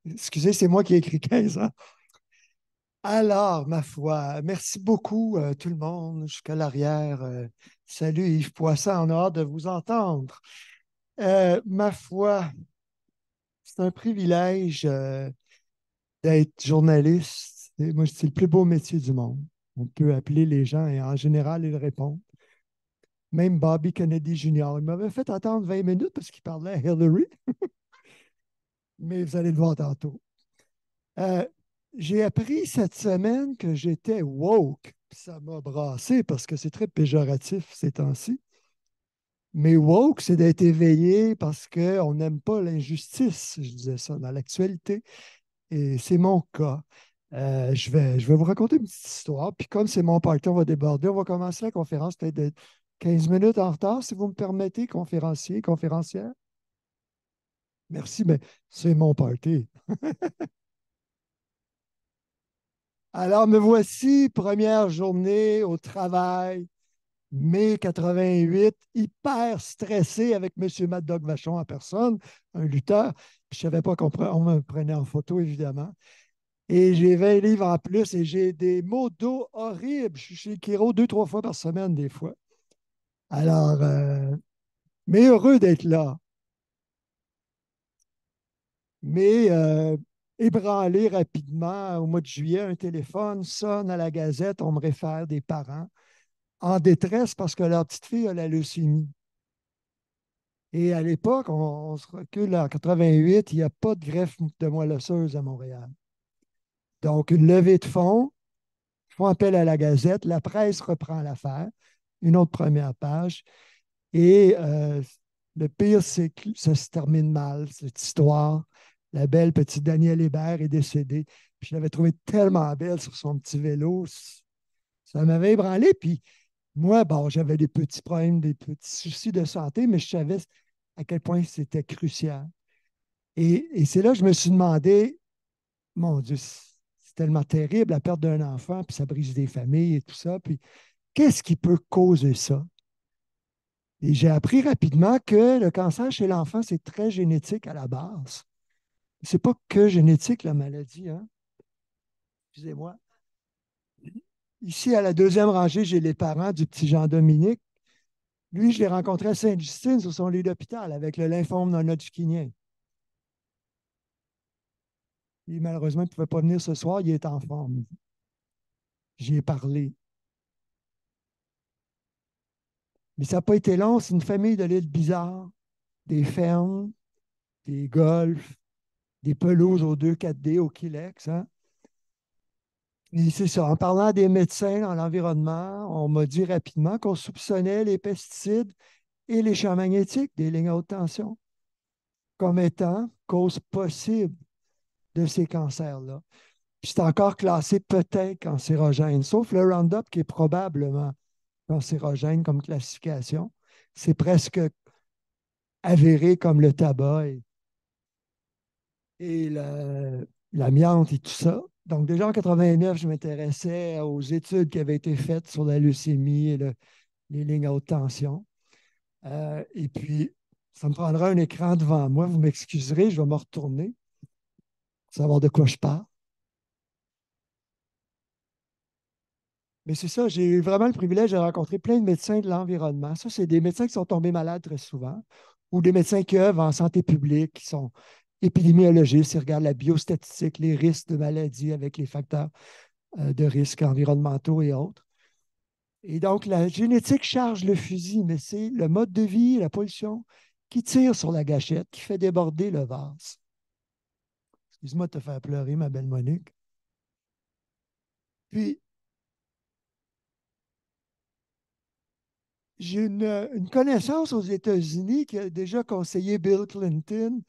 [SPEAKER 4] Excusez, c'est moi qui ai écrit 15 ans. Alors, ma foi, merci beaucoup tout le monde jusqu'à l'arrière. Salut Yves Poisson, on a hâte de vous entendre. Ma foi, c'est un privilège d'être journaliste. Moi, c'est le plus beau métier du monde. On peut appeler les gens et en général, ils répondent. Même Bobby Kennedy Jr. Il m'avait fait attendre 20 minutes parce qu'il parlait à Hillary. Mais vous allez le voir tantôt. J'ai appris cette semaine que j'étais woke. Ça m'a brassé parce que c'est très péjoratif ces temps-ci. Mais woke, c'est d'être éveillé parce qu'on n'aime pas l'injustice. Je disais ça dans l'actualité. Et c'est mon cas. Je vais vous raconter une petite histoire. Puis comme c'est mon party, on va déborder. On va commencer la conférence peut-être de 15 minutes en retard, si vous me permettez, conférencier, conférencière. Merci, mais c'est mon party. Alors, me voici, première journée au travail, mai 88, hyper stressé avec M. Mad Dog Vachon en personne, un lutteur. Je ne savais pas qu'on me prenait en photo, évidemment. Et j'ai 20 livres en plus et j'ai des maux d'eau horribles. Je suis chez Kiro 2-3 fois par semaine, des fois. Alors, mais heureux d'être là. Mais ébranlé rapidement, au mois de juillet, un téléphone sonne à la Gazette, on me réfère des parents en détresse parce que leur petite fille a la leucémie. Et à l'époque, on se recule en 88, il n'y a pas de greffe de moelle osseuse à Montréal. Donc, une levée de fonds, font appel à la Gazette, la presse reprend l'affaire, une autre première page. Et le pire, c'est que ça se termine mal, cette histoire. La belle petite Danielle Hébert est décédée. Puis je l'avais trouvée tellement belle sur son petit vélo. Ça m'avait ébranlé. Puis moi, bon, j'avais des petits problèmes, des petits soucis de santé, mais je savais à quel point c'était crucial. Et c'est là que je me suis demandé, mon Dieu, c'est tellement terrible la perte d'un enfant, puis ça brise des familles et tout ça. Puis qu'est-ce qui peut causer ça? Et j'ai appris rapidement que le cancer chez l'enfant, c'est très génétique à la base. C'est pas que génétique, la maladie, hein? Excusez-moi. Ici, à la deuxième rangée, j'ai les parents du petit Jean-Dominique. Lui, je l'ai rencontré à Sainte-Justine sur son lit d'hôpital avec le lymphome non-hodgkinien. Et malheureusement, il ne pouvait pas venir ce soir, il est en forme. J'y ai parlé. Mais ça n'a pas été long, c'est une famille de l'île bizarre, des fermes, des golfs, des pelouses au 2-4D au Kilex, hein? Et c'est ça, en parlant des médecins dans l'environnement, on m'a dit rapidement qu'on soupçonnait les pesticides et les champs magnétiques des lignes à haute tension comme étant cause possible de ces cancers-là. Puis c'est encore classé peut-être cancérogène, sauf le Roundup qui est probablement cancérogène comme classification. C'est presque avéré comme le tabac et l'amiante et tout ça. Donc, déjà en 89, je m'intéressais aux études qui avaient été faites sur la leucémie et les lignes à haute tension. Et puis, ça me prendra un écran devant moi. Vous m'excuserez, je vais me retourner pour savoir de quoi je parle. Mais c'est ça, j'ai eu vraiment le privilège de rencontrer plein de médecins de l'environnement. Ça, c'est des médecins qui sont tombés malades très souvent ou des médecins qui œuvrent en santé publique, qui sont épidémiologistes, ils regardent la biostatistique, les risques de maladies avec les facteurs de risques environnementaux et autres. Et donc, la génétique charge le fusil, mais c'est le mode de vie, la pollution qui tire sur la gâchette, qui fait déborder le vase. Excuse-moi de te faire pleurer, ma belle Monique. Puis, j'ai une connaissance aux États-Unis qui a déjà conseillé Bill Clinton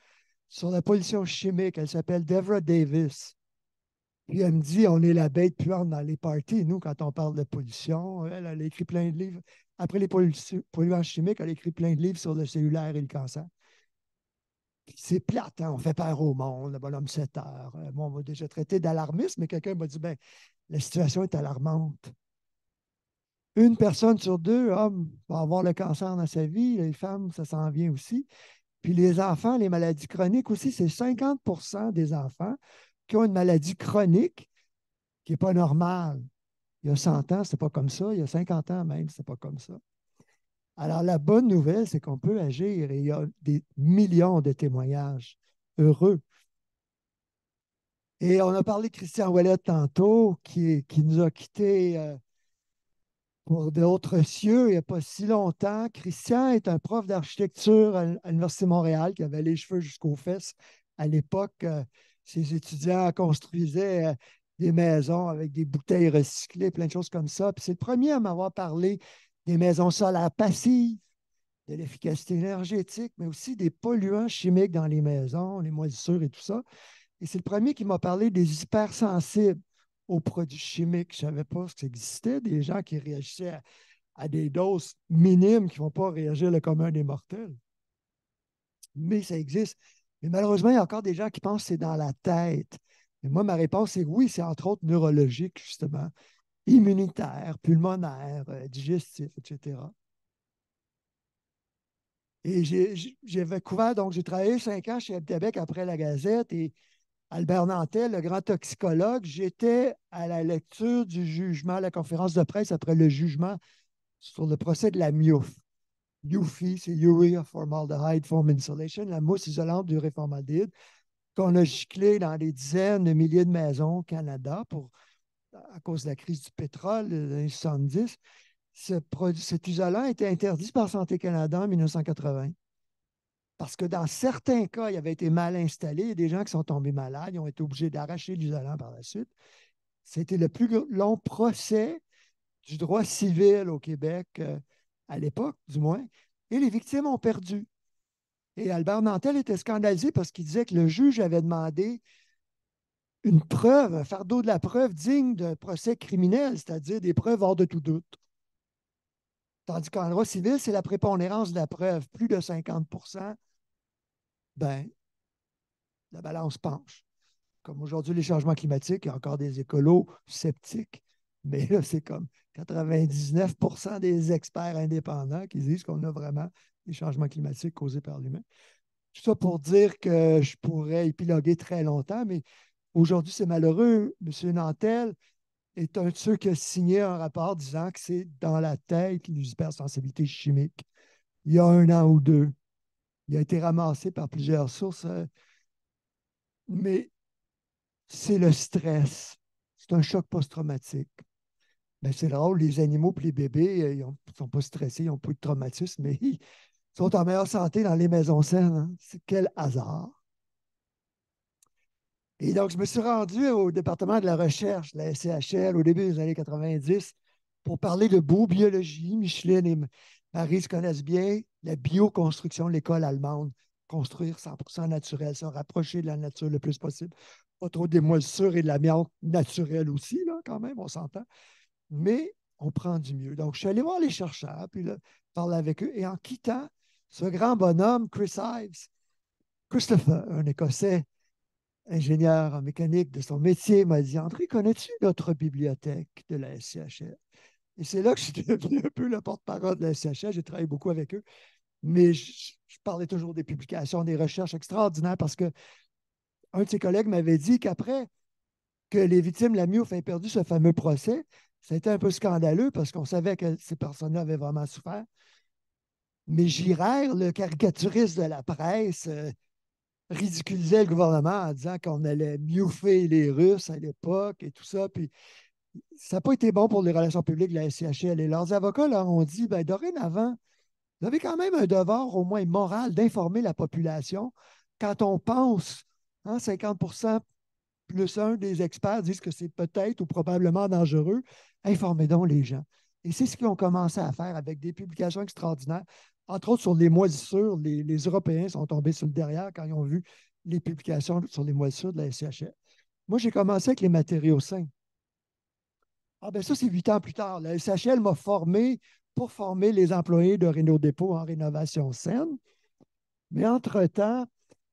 [SPEAKER 4] sur la pollution chimique. Elle s'appelle Deborah Davis. Puis elle me dit, on est la bête puante dans les parties, nous, quand on parle de pollution. Elle a écrit plein de livres. Après les polluants chimiques, elle a écrit plein de livres sur le cellulaire et le cancer. C'est plate, hein? On fait peur au monde, le bonhomme 7 heures. Moi, on m'a déjà traité d'alarmiste, mais quelqu'un m'a dit, ben, la situation est alarmante. Une personne sur deux, hommes, va avoir le cancer dans sa vie. Les femmes, ça s'en vient aussi. Puis les enfants, les maladies chroniques aussi, c'est 50% des enfants qui ont une maladie chronique qui n'est pas normale. Il y a 100 ans, ce pas comme ça. Il y a 50 ans même, ce pas comme ça. Alors, la bonne nouvelle, c'est qu'on peut agir et il y a des millions de témoignages heureux. Et on a parlé de Christian Ouellet tantôt, qui nous a quittés pour d'autres cieux il n'y a pas si longtemps. Christian est un prof d'architecture à l'Université de Montréal qui avait les cheveux jusqu'aux fesses. À l'époque, ses étudiants construisaient des maisons avec des bouteilles recyclées, plein de choses comme ça. Puis c'est le premier à m'avoir parlé des maisons solaires passives, de l'efficacité énergétique, mais aussi des polluants chimiques dans les maisons, les moisissures et tout ça. Et c'est le premier qui m'a parlé des hypersensibles aux produits chimiques. Je ne savais pas que ça existait, des gens qui réagissaient à des doses minimes qui ne vont pas réagir le commun des mortels. Mais ça existe. Mais malheureusement, il y a encore des gens qui pensent que c'est dans la tête. Et moi, ma réponse est oui, c'est entre autres neurologique, justement, immunitaire, pulmonaire, digestif, etc. Et j'avais couvert, donc j'ai travaillé 5 ans chez Hebtebec après la Gazette et Albert Nantel, le grand toxicologue, j'étais à la lecture du jugement, à la conférence de presse après le jugement sur le procès de la MIOF. UFI, c'est Urea Formaldehyde Foam Insulation, la mousse isolante du réformaldehyde, qu'on a giclé dans des dizaines de milliers de maisons au Canada à cause de la crise du pétrole des années 70. Cet isolant a été interdit par Santé Canada en 1980. parce que dans certains cas, il avait été mal installé. Il y a des gens qui sont tombés malades, ils ont été obligés d'arracher l'isolant par la suite. C'était le plus long procès du droit civil au Québec, à l'époque, du moins, et les victimes ont perdu. Et Albert Nantel était scandalisé parce qu'il disait que le juge avait demandé une preuve, un fardeau de la preuve digne d'un procès criminel, c'est-à-dire des preuves hors de tout doute. Tandis qu'en droit civil, c'est la prépondérance de la preuve. Plus de 50%, ben, la balance penche. Comme aujourd'hui, les changements climatiques, il y a encore des écolos sceptiques. Mais là, c'est comme 99% des experts indépendants qui disent qu'on a vraiment des changements climatiques causés par l'humain. Tout ça pour dire que je pourrais épiloguer très longtemps, mais aujourd'hui, c'est malheureux. M. Nantel est un de ceux qui a signé un rapport disant que c'est dans la tête l'hypersensibilité chimique. Il y a 1 an ou 2. Il a été ramassé par plusieurs sources, mais c'est le stress. C'est un choc post-traumatique. Ben, c'est drôle, les animaux et les bébés, ils ne sont pas stressés, ils n'ont pas eu de traumatisme, mais ils sont en meilleure santé dans les maisons saines. Hein? C'est quel hasard. Et donc, je me suis rendu au département de la recherche, la SCHL, au début des années 90, pour parler de biobiologie. Micheline et Marie se connaissent bien, la bioconstruction de l'école allemande. Construire 100% naturel, se rapprocher de la nature le plus possible. Pas trop d'émoissures et de l'amiante naturelle aussi, là, quand même, on s'entend. Mais on prend du mieux. Donc, je suis allé voir les chercheurs, puis là, parler avec eux. Et en quittant, ce grand bonhomme, Chris Ives, Christopher, un Écossais, ingénieur en mécanique de son métier, m'a dit, André, connais-tu notre bibliothèque de la SCHL? Et c'est là que je suis devenu un peu le porte-parole de la SCHL. J'ai travaillé beaucoup avec eux. Mais je parlais toujours des publications, des recherches extraordinaires parce que un de ses collègues m'avait dit qu'après que les victimes de la MIOF aient perdu ce fameux procès, ça a été un peu scandaleux parce qu'on savait que ces personnes-là avaient vraiment souffert. Mais Girard, le caricaturiste de la presse, ridiculisait le gouvernement en disant qu'on allait miouffer les Russes à l'époque et tout ça. Puis ça n'a pas été bon pour les relations publiques de la SCHL. Et leurs avocats leur ont dit, ben, dorénavant, vous avez quand même un devoir au moins moral d'informer la population quand on pense, hein, 50% plus un des experts disent que c'est peut-être ou probablement dangereux, informez donc les gens. Et c'est ce qu'ils ont commencé à faire avec des publications extraordinaires. Entre autres, sur les moisissures, les Européens sont tombés sur le derrière quand ils ont vu les publications sur les moisissures de la SCHL. Moi, j'ai commencé avec les matériaux sains. Ah ben ça, c'est 8 ans plus tard. La SCHL m'a formé pour former les employés de Réno Dépôt en rénovation saine. Mais entre-temps,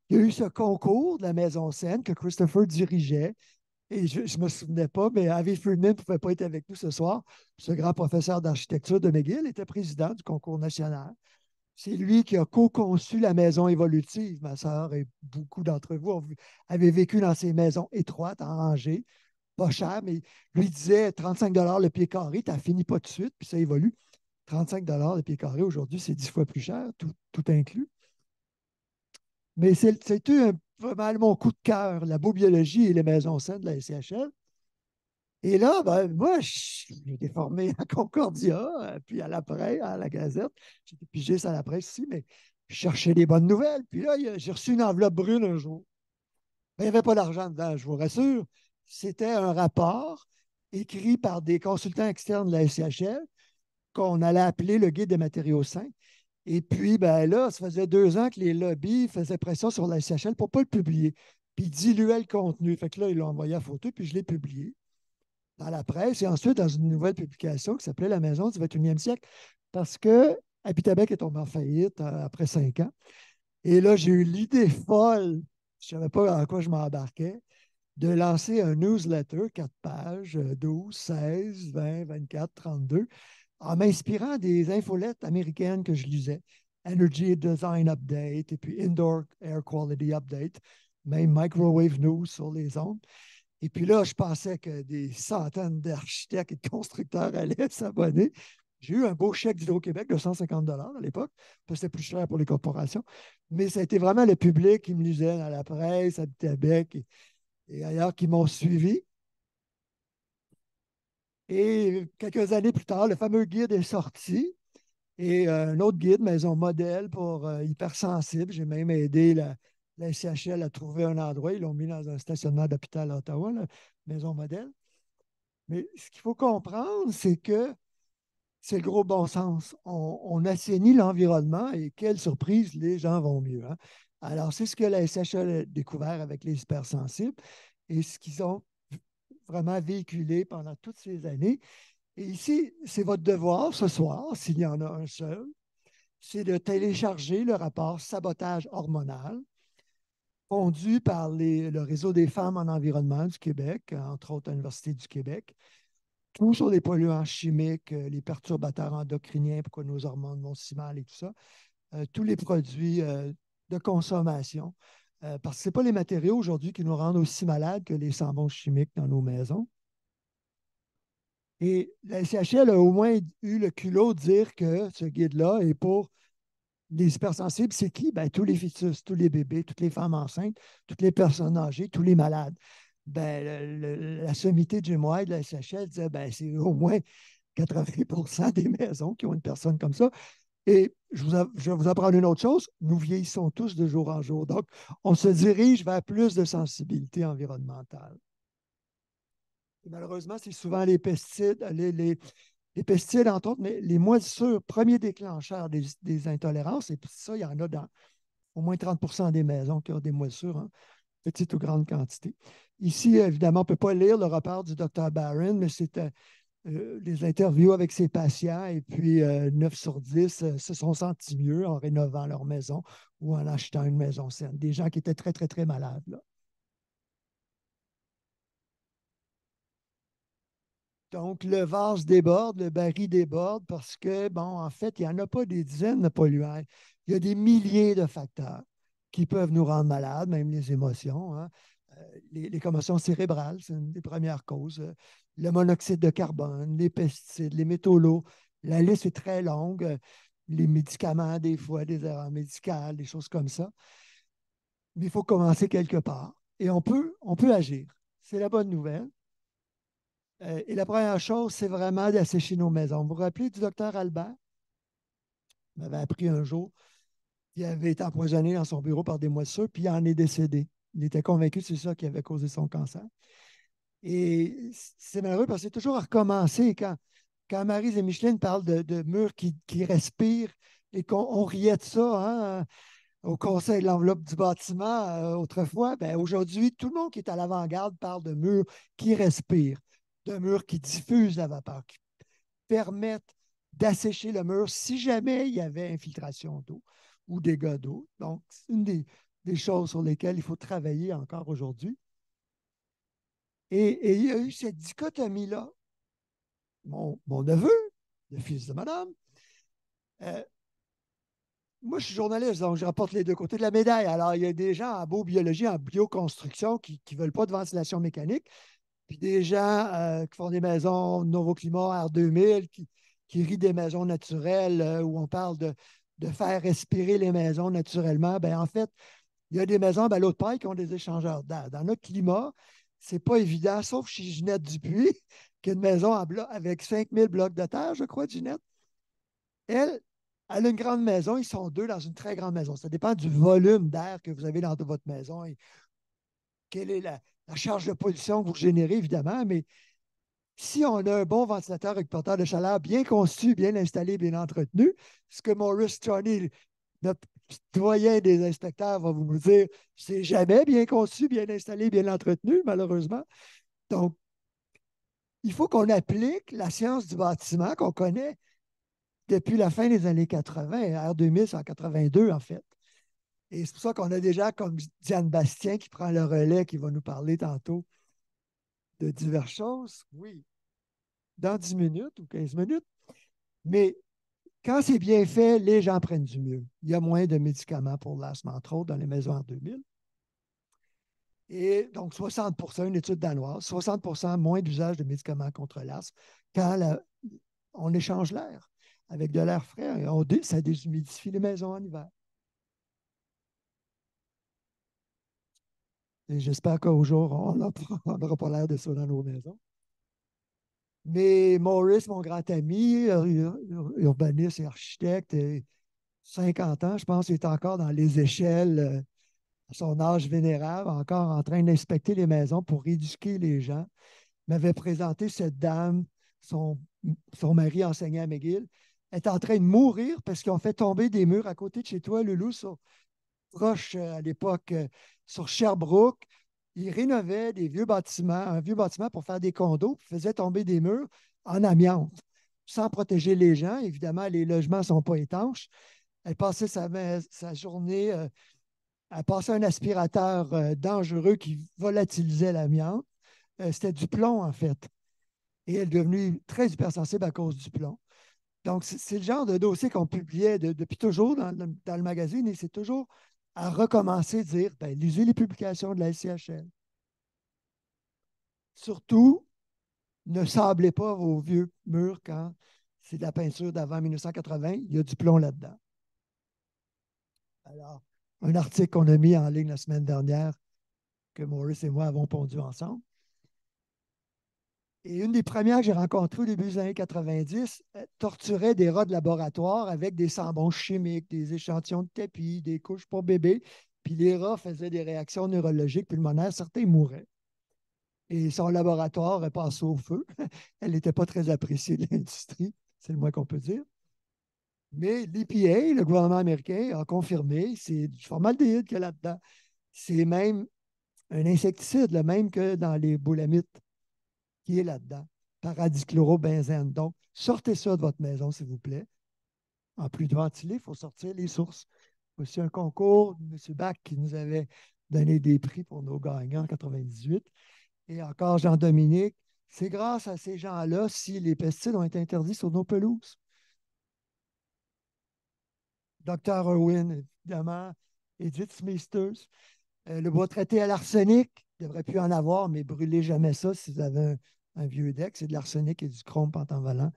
[SPEAKER 4] il y a eu ce concours de la Maison Saine que Christopher dirigeait. Et je ne me souvenais pas, mais Avi Friedman ne pouvait pas être avec nous ce soir. Ce grand professeur d'architecture de McGill était président du concours national. C'est lui qui a co-conçu la maison évolutive. Ma sœur et beaucoup d'entre vous avaient vécu dans ces maisons étroites, en rangée, pas cher, mais lui disait 35 le pied carré, tu n'as fini pas de suite, puis ça évolue. 35 le pied carré, aujourd'hui, c'est 10 fois plus cher, tout inclus. Mais c'était pas mal mon coup de cœur, la biobiologie et les maisons saines de la SCHL. Et là, ben, moi, j'ai été formé à Concordia, puis à la presse, à la Gazette. J'étais pigiste à la presse aussi, mais je cherchais des bonnes nouvelles. Puis là, j'ai reçu une enveloppe brune un jour. Ben, il n'y avait pas d'argent dedans, je vous rassure. C'était un rapport écrit par des consultants externes de la SCHL qu'on allait appeler le guide des matériaux sains. Et puis, ben là, ça faisait 2 ans que les lobbies faisaient pression sur la SCHL pour ne pas le publier. Puis ils diluaient le contenu. Fait que là, ils l'ont envoyé à photo, puis je l'ai publié dans la presse et ensuite dans une nouvelle publication qui s'appelait La Maison du 21e siècle, parce que Habitabec est tombé en faillite après 5 ans. Et là, j'ai eu l'idée folle, je ne savais pas dans quoi je m'embarquais, de lancer un newsletter, 4 pages, 12, 16, 20, 24, 32, en m'inspirant des infolettes américaines que je lisais. Energy Design Update et puis Indoor Air Quality Update, même Microwave News sur les ondes. Et puis là, je pensais que des centaines d'architectes et de constructeurs allaient s'abonner. J'ai eu un beau chèque d'Hydro-Québec de 150 à l'époque, parce que c'était plus cher pour les corporations. Mais ça a été vraiment le public qui me lisait dans la presse, à Habitabec et ailleurs qui m'ont suivi. Et quelques années plus tard, le fameux guide est sorti. Et un autre guide, maison modèle pour hypersensibles. J'ai même aidé la SCHL à trouver un endroit. Ils l'ont mis dans un stationnement d'hôpital à Ottawa, la maison modèle. Mais ce qu'il faut comprendre, c'est que c'est le gros bon sens. On assainit l'environnement et quelle surprise, les gens vont mieux. Hein? Alors, c'est ce que la SHL a découvert avec les hypersensibles et ce qu'ils ont vraiment véhiculé pendant toutes ces années. Et ici, c'est votre devoir ce soir, s'il y en a un seul, c'est de télécharger le rapport Sabotage hormonal, pondu par le Réseau des femmes en environnement du Québec, entre autres l'Université du Québec, tout sur les polluants chimiques, les perturbateurs endocriniens, pourquoi nos hormones vont si mal et tout ça, tous les produits de consommation, parce que ce n'est pas les matériaux aujourd'hui qui nous rendent aussi malades que les savons chimiques dans nos maisons. Et la SCHL a au moins eu le culot de dire que ce guide-là est pour les hypersensibles. C'est qui? Ben, tous les fœtus, tous les bébés, toutes les femmes enceintes, toutes les personnes âgées, tous les malades. Ben, la sommité de Jim White de la SCHL disait ben, c'est au moins 80 des maisons qui ont une personne comme ça. Et je vais vous apprendre une autre chose, nous vieillissons tous de jour en jour. Donc, on se dirige vers plus de sensibilité environnementale. Et malheureusement, c'est souvent les pesticides, les pesticides, entre autres, mais les moisissures, premier déclencheur des intolérances, et puis ça, il y en a dans au moins 30 des maisons qui ont des moisissures, hein, petites ou grandes quantités. Ici, évidemment, on ne peut pas lire le rapport du Dr. Barron, mais c'était les interviews avec ses patients, et puis 9 sur 10 se sont sentis mieux en rénovant leur maison ou en achetant une maison saine. Des gens qui étaient très, très, très malades, là. Donc, le vase déborde, le baril déborde parce que, bon, en fait, il n'y en a pas des dizaines de polluants. Il y a des milliers de facteurs qui peuvent nous rendre malades, même les émotions. Hein. Les commotions cérébrales, c'est une des premières causes. Le monoxyde de carbone, les pesticides, les métaux lourds. La liste est très longue. Les médicaments, des fois, des erreurs médicales, des choses comme ça. Mais il faut commencer quelque part. Et on peut agir. C'est la bonne nouvelle. Et la première chose, c'est vraiment d'assécher nos maisons. Vous vous rappelez du docteur Albert? Il m'avait appris un jour qu'il avait été empoisonné dans son bureau par des moisissures, puis il en est décédé. Il était convaincu que c'est ça qui avait causé son cancer. Et c'est malheureux parce que c'est toujours à recommencer. Quand Maryse et Micheline parlent de murs qui respirent et qu'on riait de ça, hein, au conseil de l'enveloppe du bâtiment autrefois, ben aujourd'hui, tout le monde qui est à l'avant-garde parle de murs qui respirent, de murs qui diffusent la vapeur, qui permettent d'assécher le mur si jamais il y avait infiltration d'eau ou dégâts d'eau. Donc, c'est une des choses sur lesquelles il faut travailler encore aujourd'hui. Et il y a eu cette dichotomie-là. Mon neveu, le fils de madame, moi, je suis journaliste, donc je rapporte les deux côtés de la médaille. Alors, il y a des gens en biobiologie, en bioconstruction qui ne veulent pas de ventilation mécanique, puis des gens qui font des maisons Novoclimat R2000, qui rient des maisons naturelles où on parle de faire respirer les maisons naturellement. Ben, en fait, il y a des maisons à l'autre paille qui ont des échangeurs d'air. Dans notre climat, ce n'est pas évident, sauf chez Ginette Dupuis, qui a une maison avec 5000 blocs de terre, je crois, Ginette. Elle, elle a une grande maison, ils sont deux dans une très grande maison. Ça dépend du volume d'air que vous avez dans votre maison et quelle est la charge de pollution que vous générez, évidemment, mais si on a un bon ventilateur récupérateur de chaleur bien conçu, bien installé, bien entretenu, ce que Maurice Charney, notre doyen des inspecteurs, va vous dire, c'est jamais bien conçu, bien installé, bien entretenu, malheureusement. Donc, il faut qu'on applique la science du bâtiment qu'on connaît depuis la fin des années 80, R2000, c'est en 82 en fait. Et c'est pour ça qu'on a déjà comme Diane Bastien qui prend le relais, qui va nous parler tantôt de diverses choses. Oui, dans 10 minutes ou 15 minutes. Mais quand c'est bien fait, les gens prennent du mieux. Il y a moins de médicaments pour l'asthme, entre autres, dans les maisons en 2000. Et donc, 60 une étude danoise, 60 moins d'usage de médicaments contre l'asthme quand on échange l'air avec de l'air frais. Ça déshumidifie les maisons en hiver. Et j'espère qu'au jour, on n'aura pas l'air de ça dans nos maisons. Mais Maurice, mon grand ami, urbaniste et architecte, 50 ans, je pense, il est encore dans les échelles, à son âge vénérable, encore en train d'inspecter les maisons pour éduquer les gens. Il m'avait présenté cette dame, son, son mari enseignait à McGill, est en train de mourir parce qu'ils ont fait tomber des murs à côté de chez toi, Loulou, proche à l'époque sur Sherbrooke. Ils rénovaient des vieux bâtiments, un vieux bâtiment pour faire des condos, puis faisaient tomber des murs en amiante, sans protéger les gens. Évidemment, les logements ne sont pas étanches. Elle passait sa journée à passer un aspirateur dangereux qui volatilisait l'amiante. C'était du plomb, en fait. Et elle est devenue très hypersensible à cause du plomb. Donc, c'est le genre de dossier qu'on publiait depuis toujours dans le magazine et c'est toujours à recommencer, dire, ben, lisez les publications de la SCHL. Surtout, ne sablez pas vos vieux murs quand c'est de la peinture d'avant 1980. Il y a du plomb là-dedans. Alors, un article qu'on a mis en ligne la semaine dernière que Maurice et moi avons pondu ensemble. Et une des premières que j'ai rencontrées au début des années 90 torturait des rats de laboratoire avec des sambons chimiques, des échantillons de tapis, des couches pour bébés. Puis les rats faisaient des réactions neurologiques pulmonaires. Certains mouraient. Et son laboratoire est passé au feu. Elle n'était pas très appréciée de l'industrie, c'est le moins qu'on peut dire. Mais l'EPA, le gouvernement américain, a confirmé, c'est du formaldéhyde qu'il y a là-dedans. C'est même un insecticide, le même que dans les boulamites qui est là-dedans, paradichlorobenzène. Donc, sortez ça de votre maison, s'il vous plaît. En plus de ventiler, il faut sortir les sources. Voici un concours de M. Bach qui nous avait donné des prix pour nos gagnants en 98. Et encore Jean-Dominique, c'est grâce à ces gens-là si les pesticides ont été interdits sur nos pelouses. Dr. Irwin, évidemment, Edith Smithers. Le bois traité à l'arsenic, il ne devrait plus en avoir, mais brûlez jamais ça si vous avez un vieux deck. C'est de l'arsenic et du chrome pentavalent.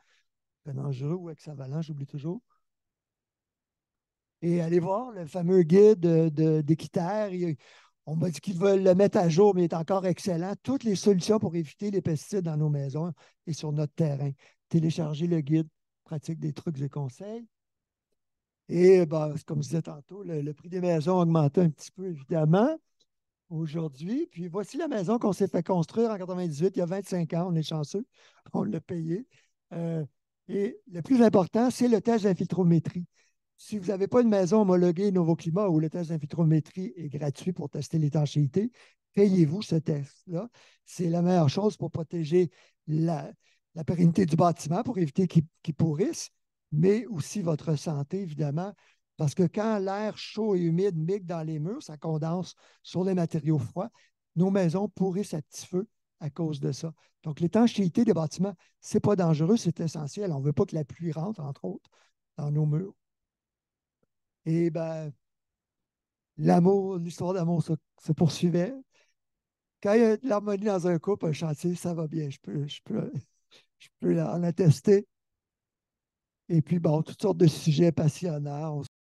[SPEAKER 4] C'est dangereux ou hexavalent, j'oublie toujours. Et allez voir le fameux guide d'Équiterre. On m'a dit qu'ils veulent le mettre à jour, mais il est encore excellent. Toutes les solutions pour éviter les pesticides dans nos maisons et sur notre terrain. Téléchargez le guide pratique des trucs et conseils. Et ben, comme je disais tantôt, le prix des maisons a augmenté un petit peu, évidemment, aujourd'hui. Puis voici la maison qu'on s'est fait construire en 98, il y a 25 ans. On est chanceux. On l'a payé. Et le plus important, c'est le test d'infiltrométrie. Si vous n'avez pas une maison homologuée Novoclimat où le test d'infiltrométrie est gratuit pour tester l'étanchéité, payez-vous ce test-là. C'est la meilleure chose pour protéger la pérennité du bâtiment, pour éviter qu'il pourrisse, mais aussi votre santé, évidemment, parce que quand l'air chaud et humide migre dans les murs, ça condense sur les matériaux froids. Nos maisons pourrissent à petit feu à cause de ça. Donc, l'étanchéité des bâtiments, ce n'est pas dangereux, c'est essentiel. On ne veut pas que la pluie rentre, entre autres, dans nos murs. Et ben, l'amour, l'histoire d'amour se poursuivait. Quand il y a de l'harmonie dans un couple, un chantier, ça va bien. Je peux en attester. Et puis, bon, toutes sortes de sujets passionnants.